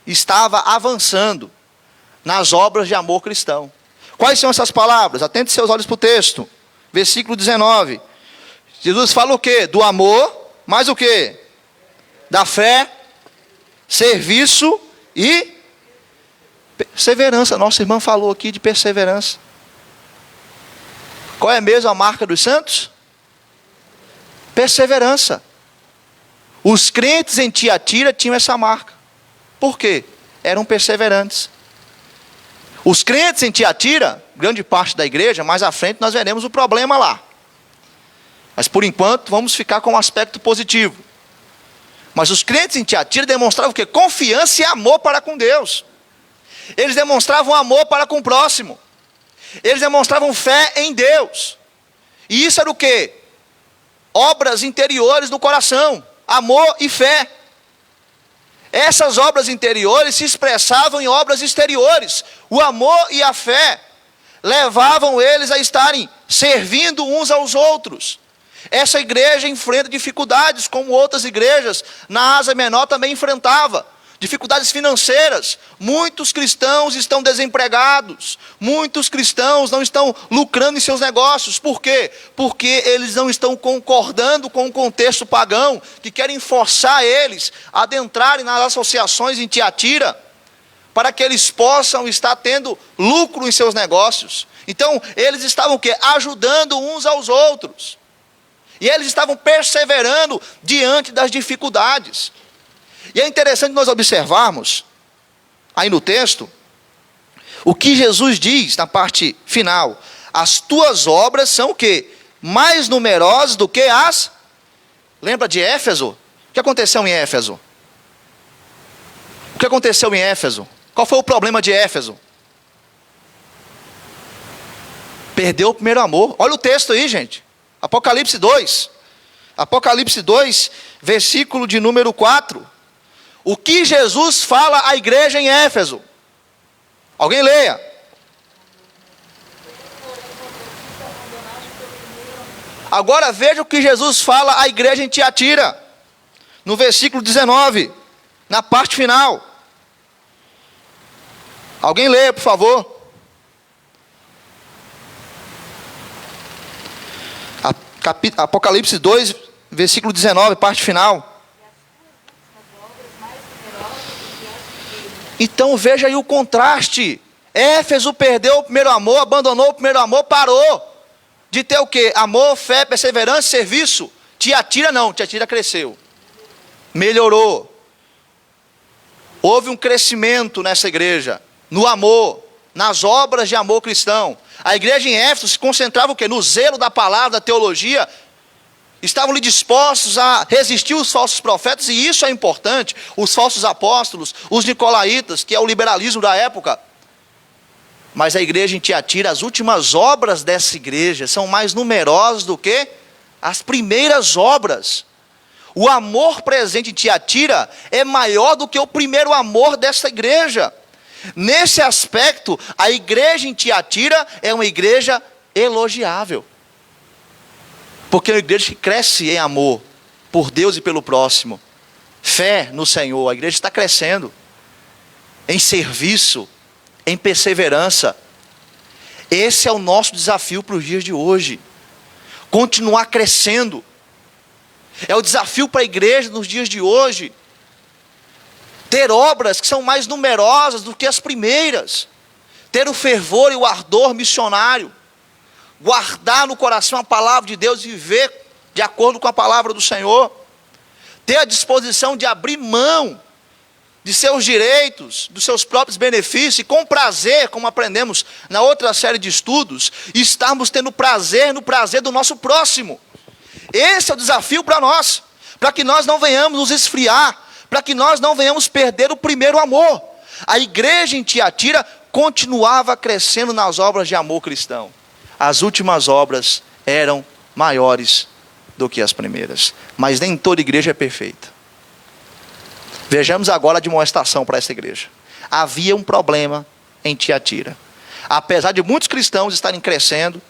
estava avançando nas obras de amor cristão. Quais são essas palavras? Atente seus olhos para o texto. Versículo 19. Jesus fala o quê? Do amor, mais o quê? Da fé, serviço e perseverança. Nossa irmã falou aqui de perseverança. Qual é mesmo a marca dos santos? Perseverança. Os crentes em Tiatira tinham essa marca. Por quê? Eram perseverantes. Os crentes em Tiatira, grande parte da igreja, mais à frente nós veremos o problema lá. Mas por enquanto vamos ficar com um aspecto positivo. Mas os crentes em Tiatira demonstravam o quê? Confiança e amor para com Deus. Eles demonstravam amor para com o próximo. Eles demonstravam fé em Deus. E isso era o quê? Obras interiores do coração, amor e fé. Essas obras interiores se expressavam em obras exteriores. O amor e a fé levavam eles a estarem servindo uns aos outros. Essa igreja enfrenta dificuldades, como outras igrejas na Ásia Menor também enfrentava. Dificuldades financeiras. Muitos cristãos estão desempregados. Muitos cristãos não estão lucrando em seus negócios. Por quê? Porque eles não estão concordando com o contexto pagão, que querem forçar eles a adentrarem nas associações em Tiatira, para que eles possam estar tendo lucro em seus negócios. Então, eles estavam o quê? Ajudando uns aos outros. E eles estavam perseverando diante das dificuldades. E é interessante nós observarmos, aí no texto, o que Jesus diz na parte final. As tuas obras são o quê? Mais numerosas do que as... Lembra de Éfeso? O que aconteceu em Éfeso? O que aconteceu em Éfeso? Qual foi o problema de Éfeso? Perdeu o primeiro amor. Olha o texto aí, gente. Apocalipse 2. Apocalipse 2, versículo de número 4. O que Jesus fala à igreja em Éfeso? Alguém leia. Agora veja o que Jesus fala à igreja em Tiatira. No versículo 19. Na parte final. Alguém leia, por favor. Apocalipse 2, versículo 19, parte final. Então veja aí o contraste. Éfeso perdeu o primeiro amor, abandonou o primeiro amor, parou de ter o quê? Amor, fé, perseverança, serviço. Tiatira não, Tiatira cresceu. Melhorou. Houve um crescimento nessa igreja, no amor, nas obras de amor cristão. A igreja em Éfeso se concentrava o quê? No zelo da palavra, da teologia. Estavam ali dispostos a resistir os falsos profetas, e isso é importante, os falsos apóstolos, os nicolaítas, que é o liberalismo da época. Mas a igreja em Tiatira, as últimas obras dessa igreja são mais numerosas do que as primeiras obras. O amor presente em Tiatira é maior do que o primeiro amor dessa igreja. Nesse aspecto, a igreja em Tiatira é uma igreja elogiável. Porque é uma igreja que cresce em amor por Deus e pelo próximo. Fé no Senhor. A igreja está crescendo em serviço, em perseverança. Esse é o nosso desafio para os dias de hoje. Continuar crescendo. É o desafio para a igreja nos dias de hoje. Ter obras que são mais numerosas do que as primeiras. Ter o fervor e o ardor missionário. Guardar no coração a palavra de Deus e viver de acordo com a palavra do Senhor. Ter a disposição de abrir mão de seus direitos, dos seus próprios benefícios, e com prazer, como aprendemos na outra série de estudos, estarmos tendo prazer no prazer do nosso próximo. Esse é o desafio para nós, para que nós não venhamos nos esfriar, para que nós não venhamos perder o primeiro amor. A igreja em Tiatira continuava crescendo nas obras de amor cristão. As últimas obras eram maiores do que as primeiras. Mas nem toda igreja é perfeita. Vejamos agora a demonstração para essa igreja. Havia um problema em Tiatira. Apesar de muitos cristãos estarem crescendo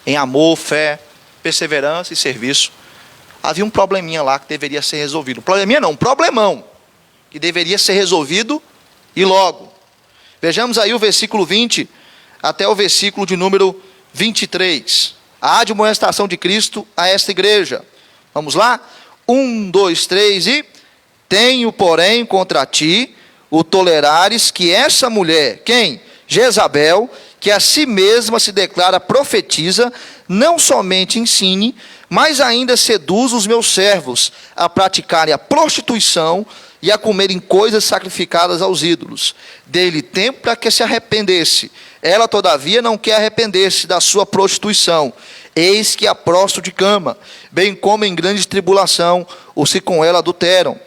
em amor, fé, perseverança e serviço, havia um probleminha lá que deveria ser resolvido. Probleminha não, um problemão que deveria ser resolvido e logo. Vejamos aí o versículo 20 até o versículo de número 23. A admoestação de Cristo a esta igreja. Vamos lá? 1, 2, 3 e... Tenho, porém, contra ti o tolerares que essa mulher, quem? Jezabel, que a si mesma se declara profetiza, não somente ensine, mas ainda seduz os meus servos a praticarem a prostituição e a comerem coisas sacrificadas aos ídolos. Dei-lhe tempo para que se arrependesse. Ela, todavia, não quer arrepender-se da sua prostituição. Eis que a prostro de cama, bem como em grande tribulação, os que com ela adulteram,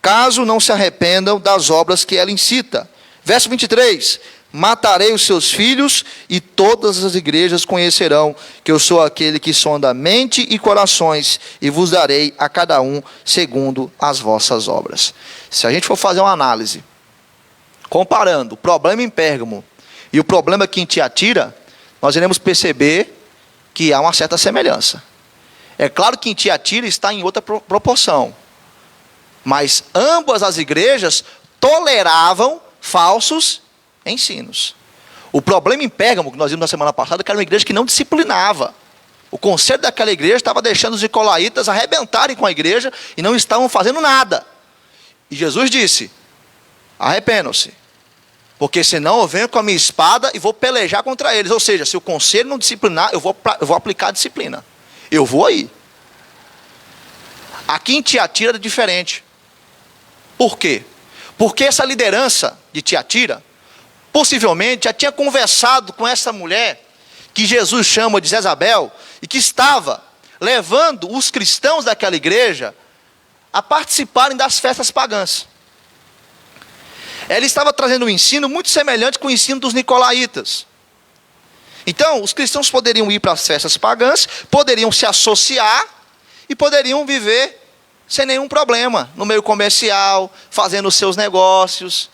caso não se arrependam das obras que ela incita. Verso 23. matarei os seus filhos, e todas as igrejas conhecerão que eu sou aquele que sonda mente e corações, e vos darei a cada um segundo as vossas obras. Se a gente for fazer uma análise, comparando o problema em Pérgamo e o problema aqui em Tiatira, nós iremos perceber que há uma certa semelhança. É claro que em Tiatira está em outra proporção, mas ambas as igrejas toleravam falsos ensinos. O problema em Pérgamo, que nós vimos na semana passada, que era uma igreja que não disciplinava. O conselho daquela igreja estava deixando os nicolaítas arrebentarem com a igreja e não estavam fazendo nada. E Jesus disse: arrependam-se, porque senão eu venho com a minha espada e vou pelejar contra eles. Ou seja, se o conselho não disciplinar, eu vou aplicar a disciplina. Eu vou aí. Aqui em Tiatira é diferente. Por quê? Porque essa liderança de Tiatira possivelmente já tinha conversado com essa mulher que Jesus chama de Jezabel e que estava levando os cristãos daquela igreja a participarem das festas pagãs. Ela estava trazendo um ensino muito semelhante com o ensino dos nicolaítas. Então, os cristãos poderiam ir para as festas pagãs, poderiam se associar e poderiam viver sem nenhum problema no meio comercial, fazendo os seus negócios,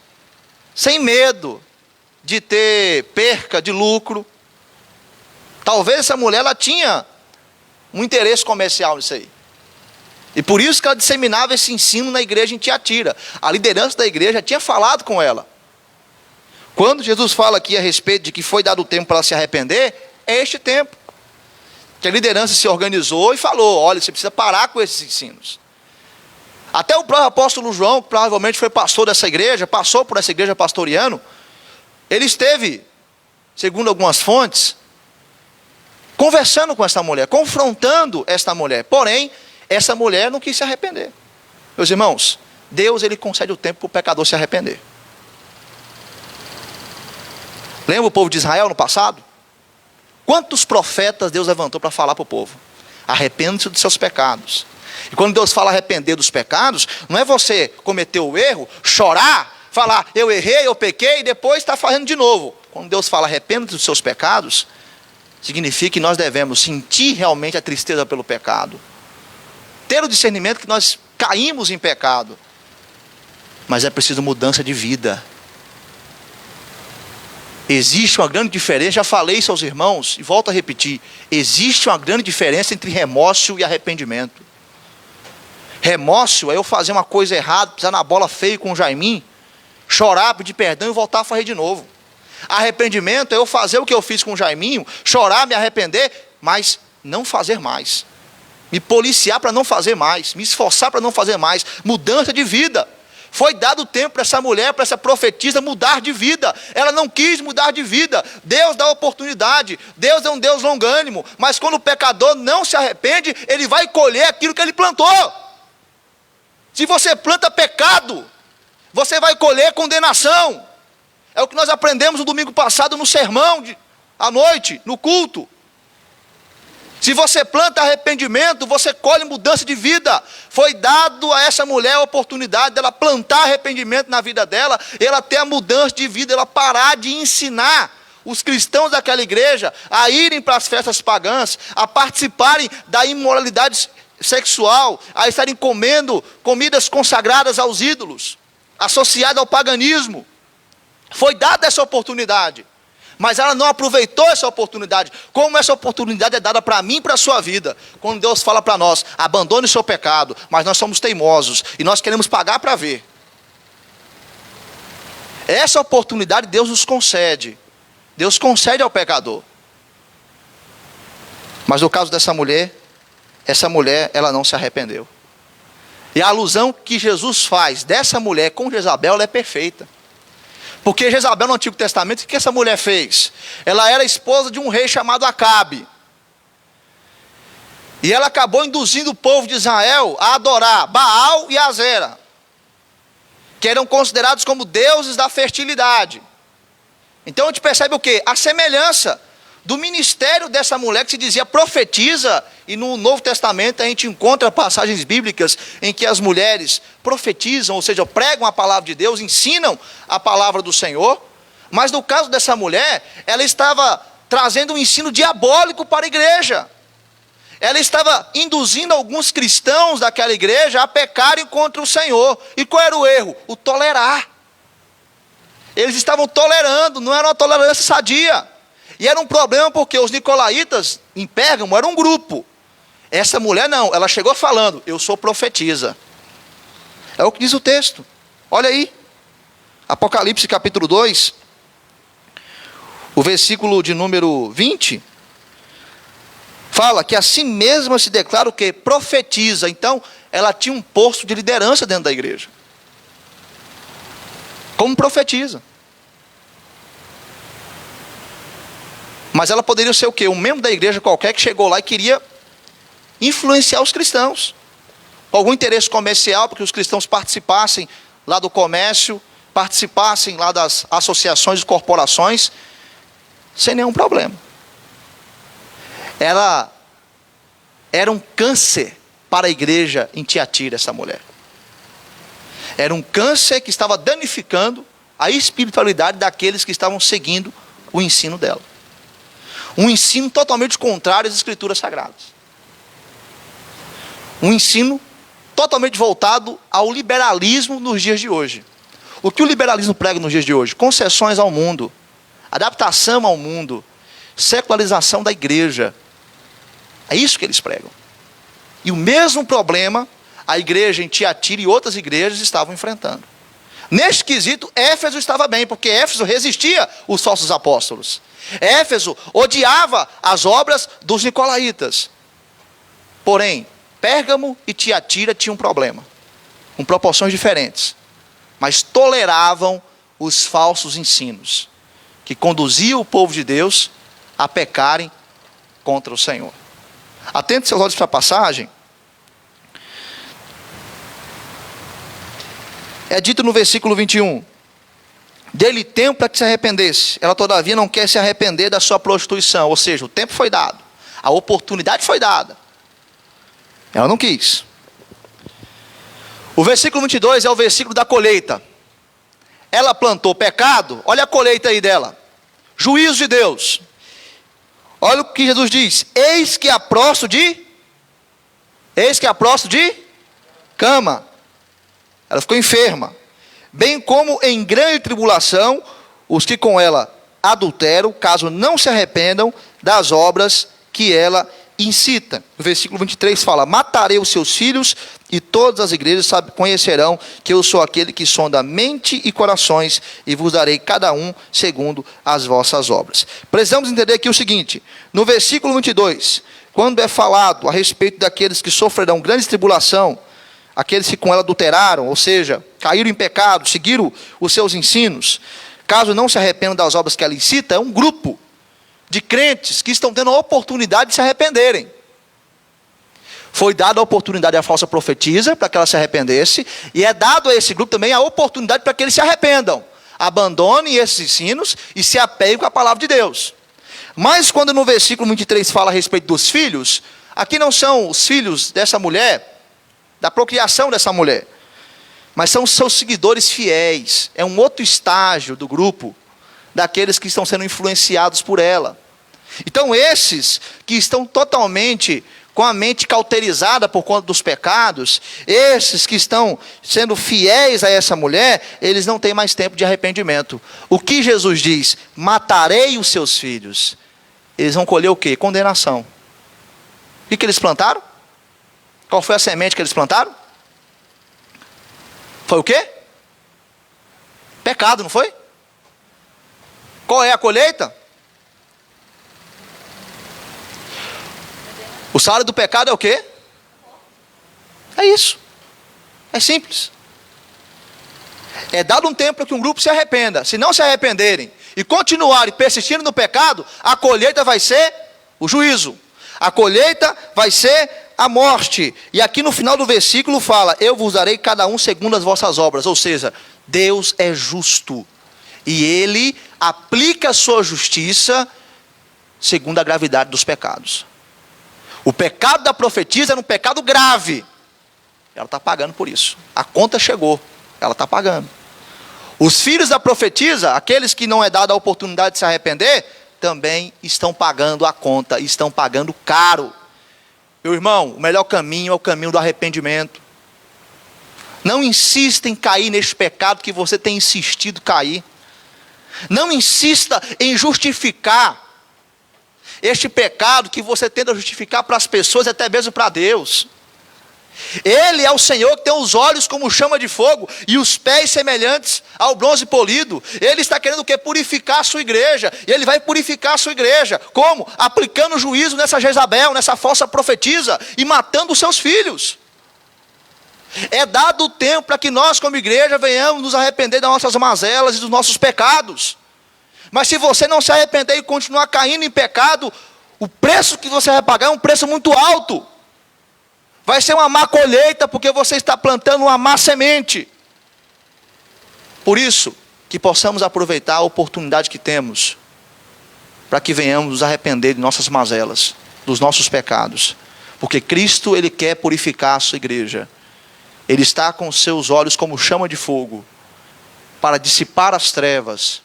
sem medo de ter perca de lucro. Talvez essa mulher ela tinha um interesse comercial nisso aí. E por isso que ela disseminava esse ensino na igreja em Tiatira. A liderança da igreja tinha falado com ela. Quando Jesus fala aqui a respeito de que foi dado o tempo para ela se arrepender, é este tempo. Que a liderança se organizou e falou: olha, você precisa parar com esses ensinos. Até o próprio apóstolo João, que provavelmente foi pastor dessa igreja, passou por essa igreja pastoreando, ele esteve, segundo algumas fontes, conversando com essa mulher, confrontando esta mulher. Porém, essa mulher não quis se arrepender. Meus irmãos, Deus ele concede o tempo para o pecador se arrepender. Lembra o povo de Israel no passado? Quantos profetas Deus levantou para falar para o povo? Arrependa-se dos seus pecados. E quando Deus fala arrepender dos pecados, não é você cometer o erro, chorar, falar eu errei, eu pequei e depois está fazendo de novo. Quando Deus fala arrependa-se dos seus pecados, significa que nós devemos sentir realmente a tristeza pelo pecado. Ter o discernimento que nós caímos em pecado. Mas é preciso mudança de vida. Existe uma grande diferença, já falei isso aos irmãos, e volto a repetir. Existe uma grande diferença entre remorso e arrependimento. Remorso é eu fazer uma coisa errada, pisar na bola feio com o Jaiminho, chorar, pedir perdão e voltar a fazer de novo. Arrependimento é eu fazer o que eu fiz com o Jaiminho, chorar, me arrepender, mas não fazer mais. Me policiar para não fazer mais, me esforçar para não fazer mais. Mudança de vida. Foi dado tempo para essa mulher, para essa profetisa mudar de vida. Ela não quis mudar de vida. Deus dá oportunidade. Deus é um Deus longânimo. Mas quando o pecador não se arrepende, ele vai colher aquilo que ele plantou. Se você planta pecado, você vai colher condenação. É o que nós aprendemos no domingo passado no sermão, à noite, no culto. Se você planta arrependimento, você colhe mudança de vida. Foi dado a essa mulher a oportunidade dela plantar arrependimento na vida dela, ela ter a mudança de vida, ela parar de ensinar os cristãos daquela igreja a irem para as festas pagãs, a participarem da imoralidade sexual, a estarem comendo comidas consagradas aos ídolos, associadas ao paganismo. Foi dada essa oportunidade. Mas ela não aproveitou essa oportunidade. Como essa oportunidade é dada para mim e para a sua vida. Quando Deus fala para nós, abandone o seu pecado. Mas nós somos teimosos e nós queremos pagar para ver. Essa oportunidade Deus nos concede. Deus concede ao pecador. Mas no caso dessa mulher, essa mulher ela não se arrependeu. E a alusão que Jesus faz dessa mulher com Jezabel ela é perfeita. Porque Jezabel no Antigo Testamento, o que essa mulher fez? Ela era esposa de um rei chamado Acabe. E ela acabou induzindo o povo de Israel a adorar Baal e Azera, que eram considerados como deuses da fertilidade. Então a gente percebe o quê? A semelhança do ministério dessa mulher que se dizia profetiza, e no Novo Testamento a gente encontra passagens bíblicas em que as mulheres profetizam, ou seja, pregam a palavra de Deus, ensinam a palavra do Senhor, Mas no caso dessa mulher, ela estava trazendo um ensino diabólico para a igreja. Ela estava induzindo alguns cristãos daquela igreja a pecarem contra o Senhor. E qual era o erro? O tolerar. Eles estavam tolerando, não era uma tolerância sadia. E era um problema porque os nicolaítas em Pérgamo eram um grupo. Essa mulher não, ela chegou falando, eu sou profetisa. É o que diz o texto. Olha aí. Apocalipse capítulo 2, o versículo de número 20, fala que assim mesma se declara o quê? Profetiza. Então, ela tinha um posto de liderança dentro da igreja. Como profetiza. Mas ela poderia ser o quê? Um membro da igreja qualquer que chegou lá e queria influenciar os cristãos. Com algum interesse comercial, porque os cristãos participassem lá do comércio, participassem lá das associações e corporações, sem nenhum problema. Ela era um câncer para a igreja em Tiatira, essa mulher. Era um câncer que estava danificando a espiritualidade daqueles que estavam seguindo o ensino dela. Um ensino totalmente contrário às escrituras sagradas. Um ensino totalmente voltado ao liberalismo nos dias de hoje. O que o liberalismo prega nos dias de hoje? Concessões ao mundo, adaptação ao mundo, secularização da igreja. É isso que eles pregam. E o mesmo problema a igreja em Tiatira e outras igrejas estavam enfrentando. Neste quesito, Éfeso estava bem, porque Éfeso resistia os falsos apóstolos. Éfeso odiava as obras dos nicolaítas. Porém, Pérgamo e Tiatira tinham um problema, com proporções diferentes, mas toleravam os falsos ensinos, que conduziam o povo de Deus a pecarem contra o Senhor. Atente seus olhos para a passagem. É dito no versículo 21, dê-lhe tempo para que se arrependesse. Ela todavia não quer se arrepender da sua prostituição, ou seja, o tempo foi dado, a oportunidade foi dada. Ela não quis. O versículo 22 é o versículo da colheita. Ela plantou pecado, olha a colheita aí dela. Juízo de Deus. Olha o que Jesus diz. Eis que apróstolo de cama. Ela ficou enferma. Bem como em grande tribulação, os que com ela adulteram, caso não se arrependam das obras que ela incita. O versículo 23 fala, matarei os seus filhos e todas as igrejas conhecerão que eu sou aquele que sonda mente e corações e vos darei cada um segundo as vossas obras. Precisamos entender aqui o seguinte, no versículo 22, quando é falado a respeito daqueles que sofrerão grande tribulação, aqueles que com ela adulteraram, ou seja, caíram em pecado, seguiram os seus ensinos, caso não se arrependam das obras que ela incita, é um grupo de crentes que estão tendo a oportunidade de se arrependerem. Foi dada a oportunidade à falsa profetisa para que ela se arrependesse, e é dado a esse grupo também a oportunidade para que eles se arrependam, abandonem esses ensinos e se apeguem com a palavra de Deus. Mas quando no versículo 23 fala a respeito dos filhos, aqui não são os filhos dessa mulher, da procriação dessa mulher, mas são seus seguidores fiéis, é um outro estágio do grupo, daqueles que estão sendo influenciados por ela. Então esses que estão totalmente com a mente cauterizada por conta dos pecados, esses que estão sendo fiéis a essa mulher, eles não têm mais tempo de arrependimento. O que Jesus diz? Matarei os seus filhos. Eles vão colher o quê? Condenação. O que eles plantaram? Qual foi a semente que eles plantaram? Foi o quê? Pecado, não foi? Qual é a colheita? O salário do pecado é o quê? É isso. É simples. É dado um tempo para que um grupo se arrependa. Se não se arrependerem e continuarem persistindo no pecado, a colheita vai ser o juízo. A colheita vai ser a morte. E aqui no final do versículo fala, eu vos darei cada um segundo as vossas obras. Ou seja, Deus é justo. E Ele aplica a sua justiça segundo a gravidade dos pecados. O pecado da profetisa era um pecado grave. Ela está pagando por isso. A conta chegou. Ela está pagando. Os filhos da profetisa, aqueles que não é dada a oportunidade de se arrepender, também estão pagando a conta, estão pagando caro. Meu irmão, o melhor caminho é o caminho do arrependimento. Não insista em cair neste pecado que você tem insistido cair. Não insista em justificar este pecado que você tenta justificar para as pessoas e até mesmo para Deus. Ele é o Senhor que tem os olhos como chama de fogo e os pés semelhantes ao bronze polido. Ele está querendo o quê? Purificar a sua igreja. E Ele vai purificar a sua igreja. Como? Aplicando juízo nessa Jezabel, nessa falsa profetisa e matando os seus filhos. É dado o tempo para que nós como igreja venhamos nos arrepender das nossas mazelas e dos nossos pecados. Mas se você não se arrepender e continuar caindo em pecado, o preço que você vai pagar é um preço muito alto. Vai ser uma má colheita, porque você está plantando uma má semente. Por isso, que possamos aproveitar a oportunidade que temos, para que venhamos nos arrepender de nossas mazelas, dos nossos pecados. Porque Cristo, Ele quer purificar a sua igreja. Ele está com os seus olhos como chama de fogo, para dissipar as trevas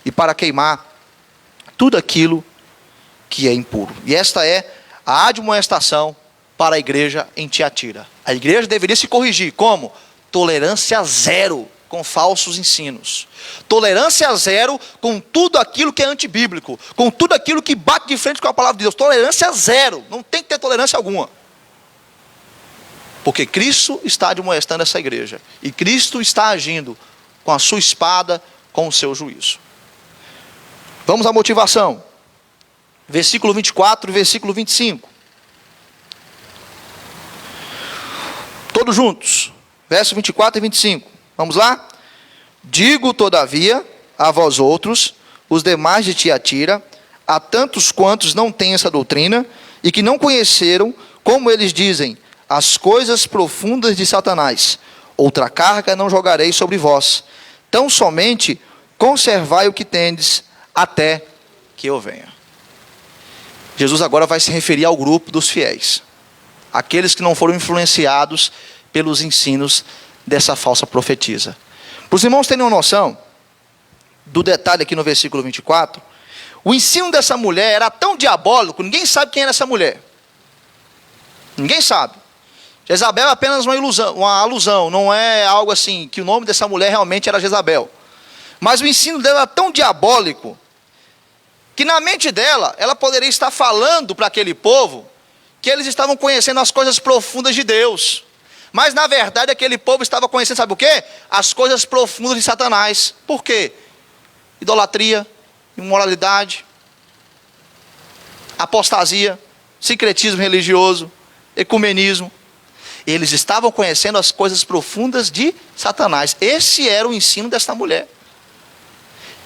e para queimar tudo aquilo que é impuro. E esta é a admoestação para a igreja em Tiatira. A igreja deveria se corrigir. Como? Tolerância zero com falsos ensinos. Tolerância zero com tudo aquilo que é antibíblico. Com tudo aquilo que bate de frente com a palavra de Deus. Tolerância zero. Não tem que ter tolerância alguma. Porque Cristo está admoestando essa igreja. E Cristo está agindo com a sua espada, com o seu juízo. Vamos à motivação. Versículo 24 e versículo 25. Todos juntos. Verso 24 e 25. Vamos lá? Digo, todavia, a vós outros, os demais de Tiatira, a tantos quantos não têm essa doutrina, e que não conheceram, como eles dizem, as coisas profundas de Satanás. Outra carga não jogarei sobre vós. Tão somente conservai o que tendes, até que eu venha. Jesus agora vai se referir ao grupo dos fiéis. Aqueles que não foram influenciados pelos ensinos dessa falsa profetisa. Para os irmãos terem uma noção do detalhe aqui no versículo 24, o ensino dessa mulher era tão diabólico, ninguém sabe quem era essa mulher. Ninguém sabe. Jezabel é apenas uma alusão, não é algo assim, que o nome dessa mulher realmente era Jezabel. Mas o ensino dela era tão diabólico, que na mente dela, ela poderia estar falando para aquele povo, que eles estavam conhecendo as coisas profundas de Deus. Mas na verdade aquele povo estava conhecendo, sabe o quê? As coisas profundas de Satanás. Por quê? Idolatria, imoralidade, apostasia, sincretismo religioso, ecumenismo. Eles estavam conhecendo as coisas profundas de Satanás. Esse era o ensino desta mulher.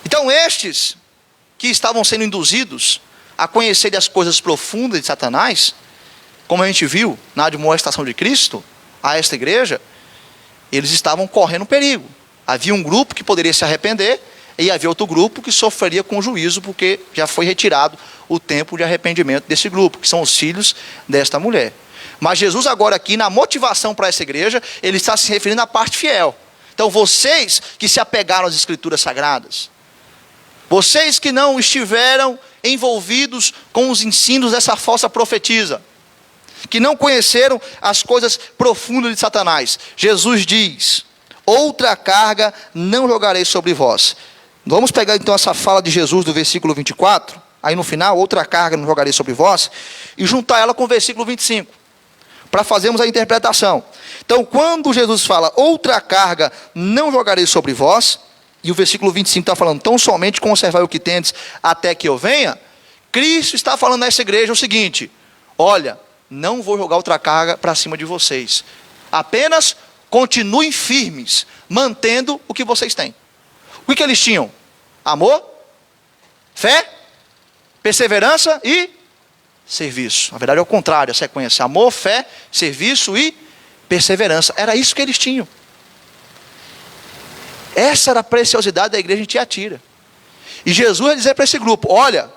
Então estes que estavam sendo induzidos a conhecer as coisas profundas de Satanás, como a gente viu na admoestação de Cristo a esta igreja, eles estavam correndo perigo. Havia um grupo que poderia se arrepender e havia outro grupo que sofreria com juízo, porque já foi retirado o tempo de arrependimento desse grupo, que são os filhos desta mulher. Mas Jesus agora aqui, na motivação para essa igreja, ele está se referindo à parte fiel. Então vocês que se apegaram às escrituras sagradas, vocês que não estiveram envolvidos com os ensinos dessa falsa profetisa, que não conheceram as coisas profundas de Satanás, Jesus diz, outra carga não jogarei sobre vós. Vamos pegar então essa fala de Jesus do versículo 24, aí no final, outra carga não jogarei sobre vós, e juntar ela com o versículo 25, para fazermos a interpretação. Então quando Jesus fala, outra carga não jogarei sobre vós, e o versículo 25 está falando, tão somente conservai o que tendes até que eu venha, Cristo está falando nessa igreja o seguinte, olha, não vou jogar outra carga para cima de vocês, apenas continuem firmes, mantendo o que vocês têm. O que eles tinham? Amor, fé, perseverança e serviço. Na verdade é o contrário, a sequência, amor, fé, serviço e perseverança. Era isso que eles tinham. Essa era a preciosidade da igreja em Tiatira. E Jesus vai dizer para esse grupo, olha,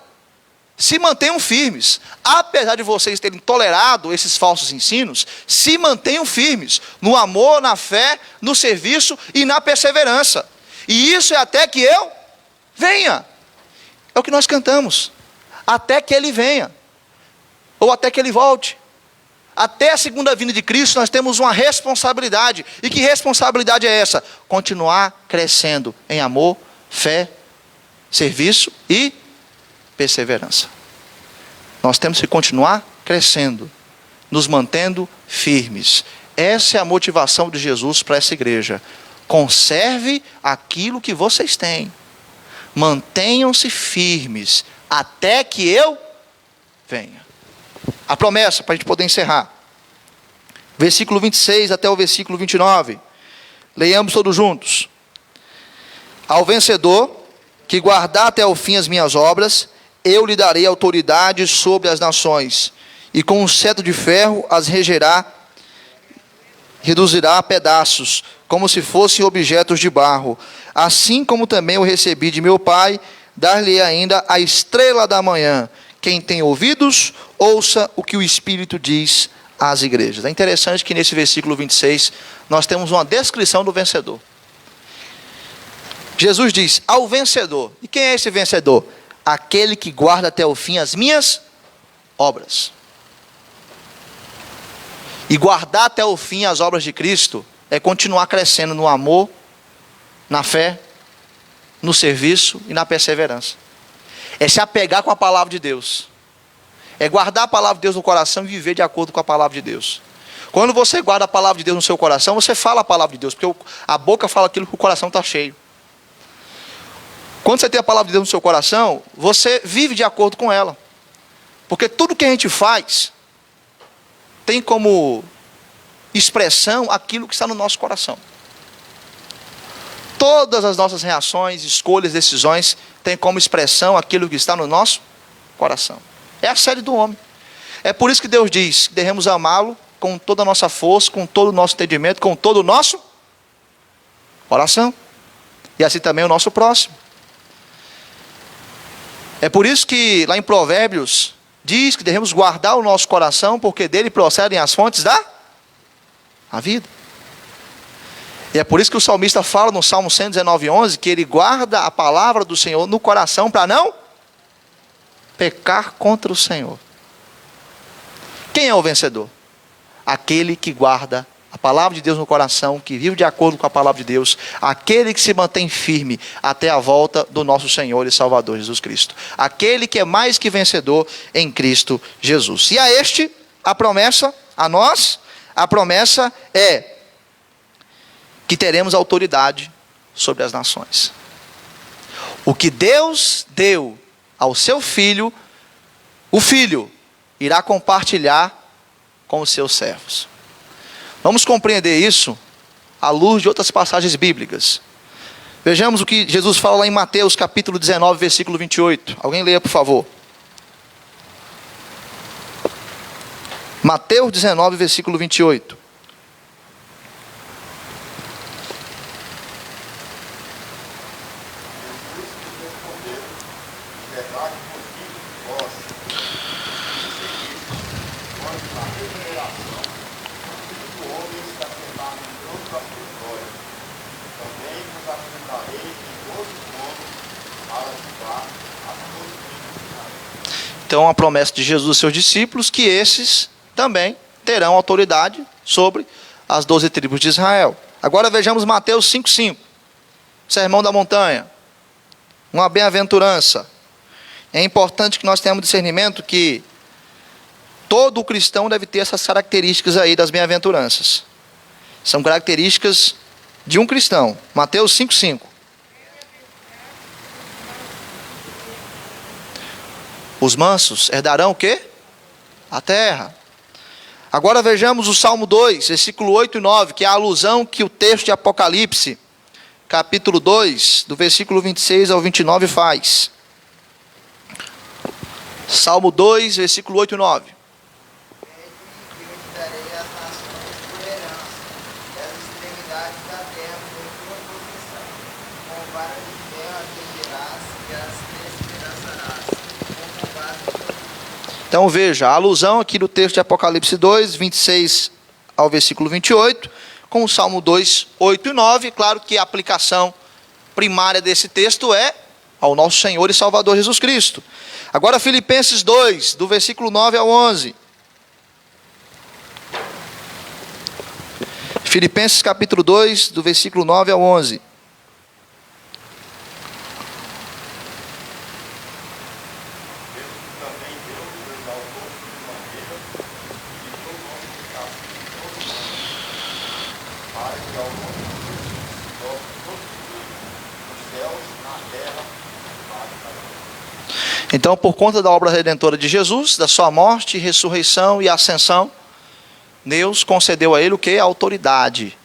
se mantenham firmes, apesar de vocês terem tolerado esses falsos ensinos, se mantenham firmes no amor, na fé, no serviço e na perseverança. E isso é até que eu venha. É o que nós cantamos. Até que ele venha. Ou até que ele volte. Até a segunda vinda de Cristo nós temos uma responsabilidade. E que responsabilidade é essa? Continuar crescendo em amor, fé, serviço e perseverança. Nós temos que continuar crescendo, nos mantendo firmes. Essa é a motivação de Jesus para essa igreja. Conserve aquilo que vocês têm. Mantenham-se firmes até que eu venha. A promessa, para a gente poder encerrar. Versículo 26 até o versículo 29. Leiamos todos juntos. Ao vencedor, que guardar até o fim as minhas obras, eu lhe darei autoridade sobre as nações, e com um cetro de ferro as reduzirá a pedaços, como se fossem objetos de barro. Assim como também eu recebi de meu Pai, dar-lhe ainda a estrela da manhã. Quem tem ouvidos, ouça o que o Espírito diz às igrejas. É interessante que nesse versículo 26, nós temos uma descrição do vencedor. Jesus diz, ao vencedor. E quem é esse vencedor? Aquele que guarda até o fim as minhas obras. E guardar até o fim as obras de Cristo é continuar crescendo no amor, na fé, no serviço e na perseverança. É se apegar com a palavra de Deus. É guardar a palavra de Deus no coração e viver de acordo com a palavra de Deus. Quando você guarda a palavra de Deus no seu coração, você fala a palavra de Deus, porque a boca fala aquilo que o coração está cheio. Quando você tem a palavra de Deus no seu coração, você vive de acordo com ela. Porque tudo que a gente faz tem como expressão aquilo que está no nosso coração. Todas as nossas reações, escolhas, decisões têm como expressão aquilo que está no nosso coração. É a sede do homem. É por isso que Deus diz que devemos amá-lo com toda a nossa força, com todo o nosso entendimento, com todo o nosso coração. E assim também o nosso próximo. É por isso que lá em Provérbios diz que devemos guardar o nosso coração, porque dele procedem as fontes da vida. E é por isso que o salmista fala no Salmo 119:11 que ele guarda a palavra do Senhor no coração para não pecar contra o Senhor. Quem é o vencedor? Aquele que guarda a palavra de Deus no coração, que vive de acordo com a palavra de Deus, aquele que se mantém firme até a volta do nosso Senhor e Salvador Jesus Cristo. Aquele que é mais que vencedor em Cristo Jesus. E a este, a promessa, a nós, a promessa é que teremos autoridade sobre as nações. O que Deus deu ao seu filho, o filho irá compartilhar com os seus servos. Vamos compreender isso à luz de outras passagens bíblicas. Vejamos o que Jesus fala lá em Mateus capítulo 19, versículo 28. Alguém leia, por favor. Mateus 19, versículo 28. Então, a promessa de Jesus aos seus discípulos, que esses também terão autoridade sobre as 12 tribos de Israel. Agora vejamos Mateus 5:5, Sermão da Montanha, uma bem-aventurança. É importante que nós tenhamos discernimento que todo cristão deve ter essas características aí das bem-aventuranças. São características de um cristão. Mateus 5:5. Os mansos herdarão o quê? A terra. Agora vejamos o Salmo 2, versículo 8 e 9, que é a alusão que o texto de Apocalipse, capítulo 2, do versículo 26 ao 29 faz. Salmo 2, versículo 8 e 9. Então veja, a alusão aqui do texto de Apocalipse 2, 26 ao versículo 28, com o Salmo 2, 8 e 9, claro que a aplicação primária desse texto é ao nosso Senhor e Salvador Jesus Cristo. Agora Filipenses 2, do versículo 9 ao 11. Filipenses capítulo 2, do versículo 9 ao 11. Então, por conta da obra redentora de Jesus, da sua morte, ressurreição e ascensão, Deus concedeu a ele o que? A autoridade.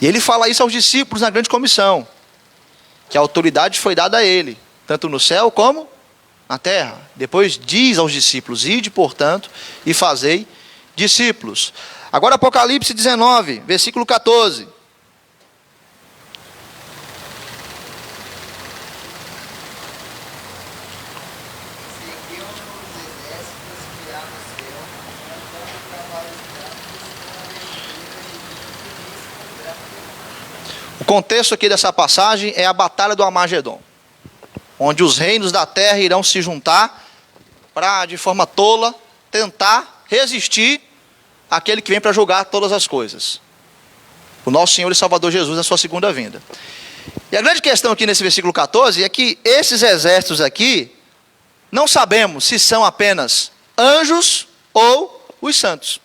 E ele fala isso aos discípulos na grande comissão, que a autoridade foi dada a ele, tanto no céu como na terra. Depois diz aos discípulos: ide, portanto, e fazei discípulos. Agora Apocalipse 19, versículo 14. O contexto aqui dessa passagem é a batalha do Armagedon, onde os reinos da terra irão se juntar para, de forma tola, tentar resistir àquele que vem para julgar todas as coisas, o nosso Senhor e Salvador Jesus na sua segunda vinda. E a grande questão aqui nesse versículo 14 é que esses exércitos aqui, não sabemos se são apenas anjos ou os santos,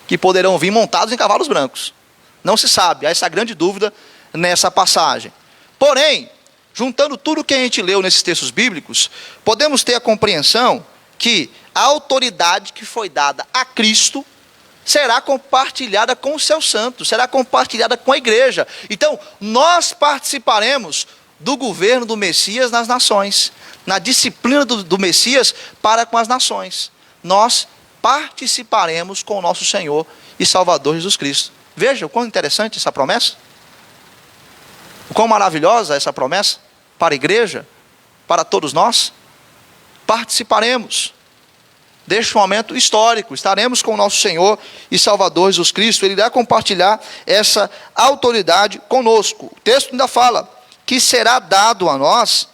que poderão vir montados em cavalos brancos. Não se sabe, há essa grande dúvida nessa passagem. Porém, juntando tudo o que a gente leu nesses textos bíblicos, podemos ter a compreensão que a autoridade que foi dada a Cristo será compartilhada com os seus santos, será compartilhada com a igreja. Então, nós participaremos do governo do Messias nas nações, na disciplina do Messias para com as nações. Nós participaremos com o nosso Senhor e Salvador Jesus Cristo. Veja o quão interessante essa promessa. O quão maravilhosa essa promessa para a igreja, para todos nós. Participaremos deste momento histórico. Estaremos com o nosso Senhor e Salvador Jesus Cristo. Ele irá compartilhar essa autoridade conosco. O texto ainda fala que será dado a nós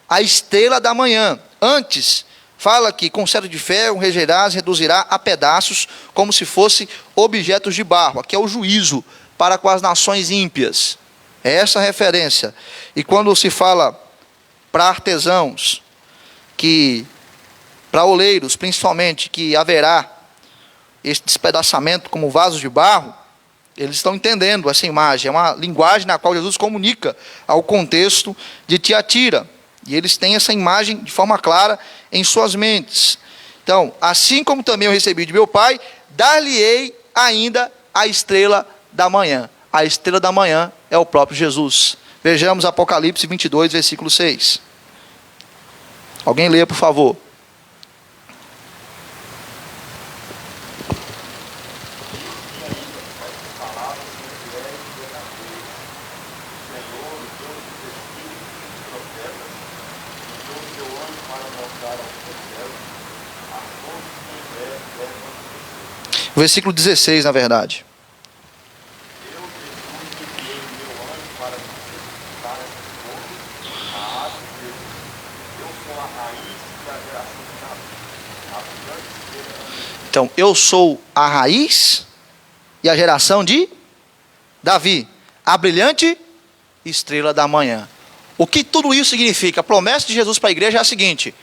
a estrela da manhã. Antes, fala que com cetro de ferro regerás, reduzirá a pedaços, como se fosse objetos de barro. Aqui é o juízo para com as nações ímpias. É essa a referência. E quando se fala para artesãos, que para oleiros principalmente, que haverá esse despedaçamento como vasos de barro, eles estão entendendo essa imagem. É uma linguagem na qual Jesus comunica ao contexto de Tiatira. E eles têm essa imagem de forma clara em suas mentes. Então, assim como também eu recebi de meu Pai, dar-lhe-ei ainda a estrela da manhã. A estrela da manhã é o próprio Jesus. Vejamos Apocalipse 22, versículo 6. Alguém leia, por favor. Versículo 16, na verdade. Então, eu sou a raiz e a geração de Davi, a brilhante estrela da manhã. O que tudo isso significa? A promessa de Jesus para a igreja é a seguinte: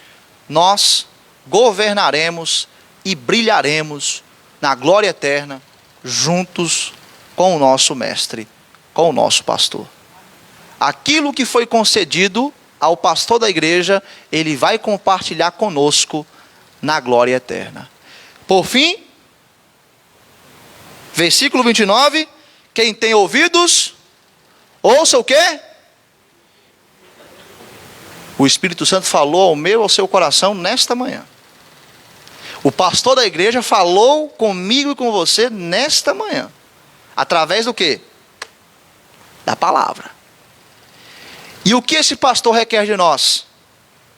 nós governaremos e brilharemos na glória eterna, juntos com o nosso mestre, com o nosso pastor. Aquilo que foi concedido ao pastor da igreja, ele vai compartilhar conosco na glória eterna. Por fim, versículo 29, quem tem ouvidos, ouça o quê? O Espírito Santo falou ao meu, ao seu coração nesta manhã. O pastor da igreja falou comigo e com você nesta manhã. Através do quê? Da palavra. E o que esse pastor requer de nós?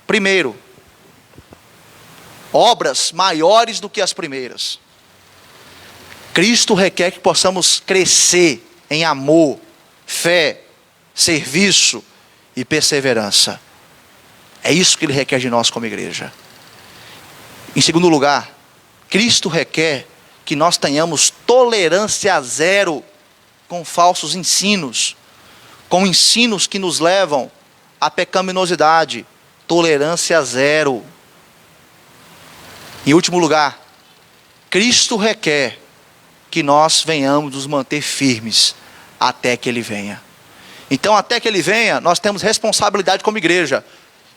Primeiro, obras maiores do que as primeiras. Cristo requer que possamos crescer em amor, fé, serviço e perseverança. É isso que Ele requer de nós como igreja. Em segundo lugar, Cristo requer que nós tenhamos tolerância zero com falsos ensinos, com ensinos que nos levam à pecaminosidade. Tolerância zero. Em último lugar, Cristo requer que nós venhamos nos manter firmes até que Ele venha. Então, até que Ele venha, nós temos responsabilidade como igreja.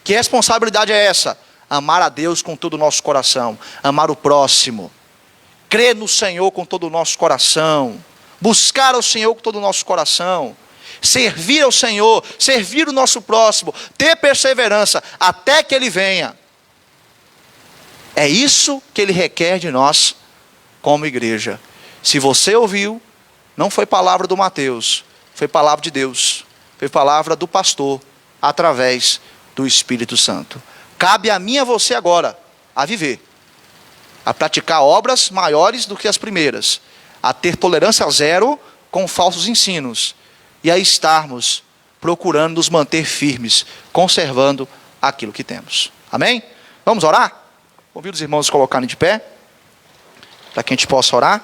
Que responsabilidade é essa? Amar a Deus com todo o nosso coração, amar o próximo, crer no Senhor com todo o nosso coração, buscar ao Senhor com todo o nosso coração, servir ao Senhor, servir o nosso próximo, ter perseverança até que Ele venha. É isso que Ele requer de nós como igreja. Se você ouviu, não foi palavra do Mateus, foi palavra de Deus, foi palavra do pastor, através do Espírito Santo. Cabe a mim e a você agora, a viver, a praticar obras maiores do que as primeiras, a ter tolerância zero com falsos ensinos, e a estarmos procurando nos manter firmes, conservando aquilo que temos. Amém? Vamos orar? Convido os irmãos a se colocarem de pé, para que a gente possa orar.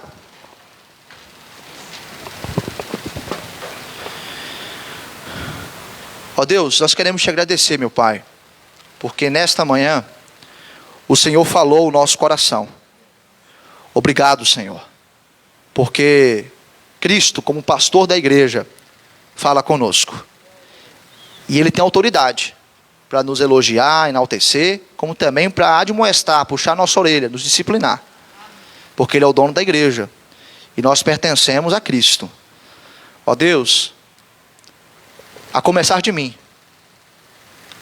Ó Deus, nós queremos te agradecer, meu Pai, porque nesta manhã o Senhor falou o nosso coração. Obrigado, Senhor, porque Cristo, como pastor da igreja, fala conosco. E Ele tem autoridade para nos elogiar, enaltecer, como também para admoestar, puxar nossa orelha, nos disciplinar. Porque Ele é o dono da igreja e nós pertencemos a Cristo. Ó Deus, a começar de mim,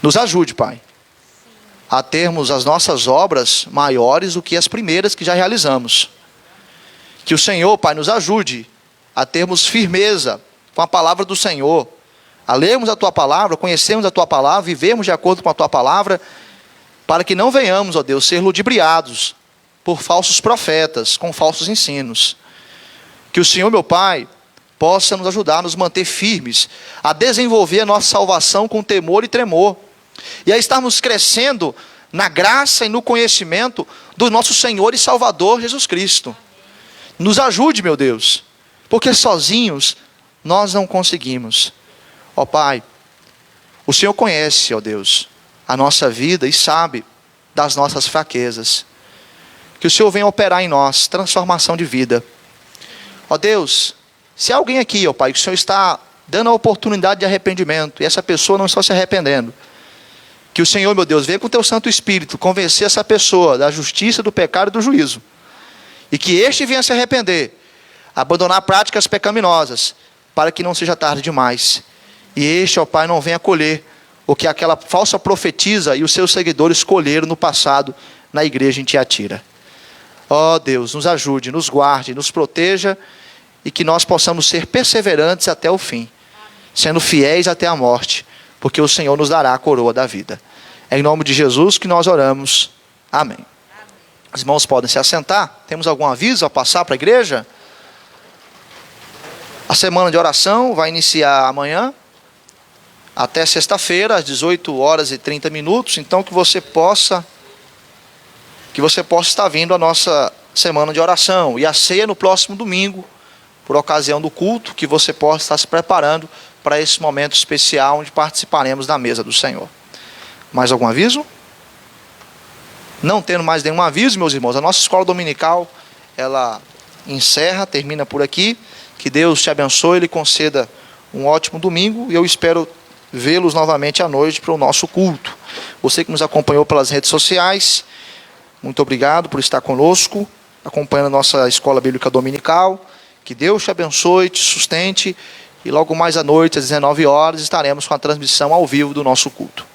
nos ajude, Pai, a termos as nossas obras maiores do que as primeiras que já realizamos. Que o Senhor, Pai, nos ajude a termos firmeza com a palavra do Senhor, a lermos a Tua palavra, conhecermos a Tua palavra, vivermos de acordo com a Tua palavra, para que não venhamos, ó Deus, ser ludibriados por falsos profetas, com falsos ensinos. Que o Senhor, meu Pai, possa nos ajudar a nos manter firmes, a desenvolver a nossa salvação com temor e tremor, e a estarmos crescendo na graça e no conhecimento do nosso Senhor e Salvador Jesus Cristo. Nos ajude, meu Deus, porque sozinhos nós não conseguimos. Ó Pai, o Senhor conhece, ó Deus, a nossa vida e sabe das nossas fraquezas. Que o Senhor venha operar em nós transformação de vida. Ó Deus, se há alguém aqui, ó Pai, que o Senhor está dando a oportunidade de arrependimento, e essa pessoa não está se arrependendo, que o Senhor, meu Deus, venha com o Teu Santo Espírito convencer essa pessoa da justiça, do pecado e do juízo, e que este venha se arrepender, abandonar práticas pecaminosas, para que não seja tarde demais, e este, ó Pai, não venha colher o que aquela falsa profetisa e os seus seguidores colheram no passado na igreja em Tiatira. Ó Deus, nos ajude, nos guarde, nos proteja, e que nós possamos ser perseverantes até o fim, sendo fiéis até a morte, porque o Senhor nos dará a coroa da vida. É em nome de Jesus que nós oramos. Amém. Os irmãos podem se assentar. Temos algum aviso a passar para a igreja? A semana de oração vai iniciar amanhã, até sexta-feira, às 18h30. Então que você possa estar vindo à nossa semana de oração. E a ceia no próximo domingo, por ocasião do culto, que você possa estar se preparando para esse momento especial onde participaremos da mesa do Senhor. Mais algum aviso? Não tendo mais nenhum aviso, meus irmãos, a nossa escola dominical, ela encerra, termina por aqui. Que Deus te abençoe e lhe conceda um ótimo domingo, e eu espero vê-los novamente à noite para o nosso culto. Você que nos acompanhou pelas redes sociais, muito obrigado por estar conosco, acompanhando a nossa escola bíblica dominical. Que Deus te abençoe, te sustente, e logo mais à noite, às 19h, estaremos com a transmissão ao vivo do nosso culto.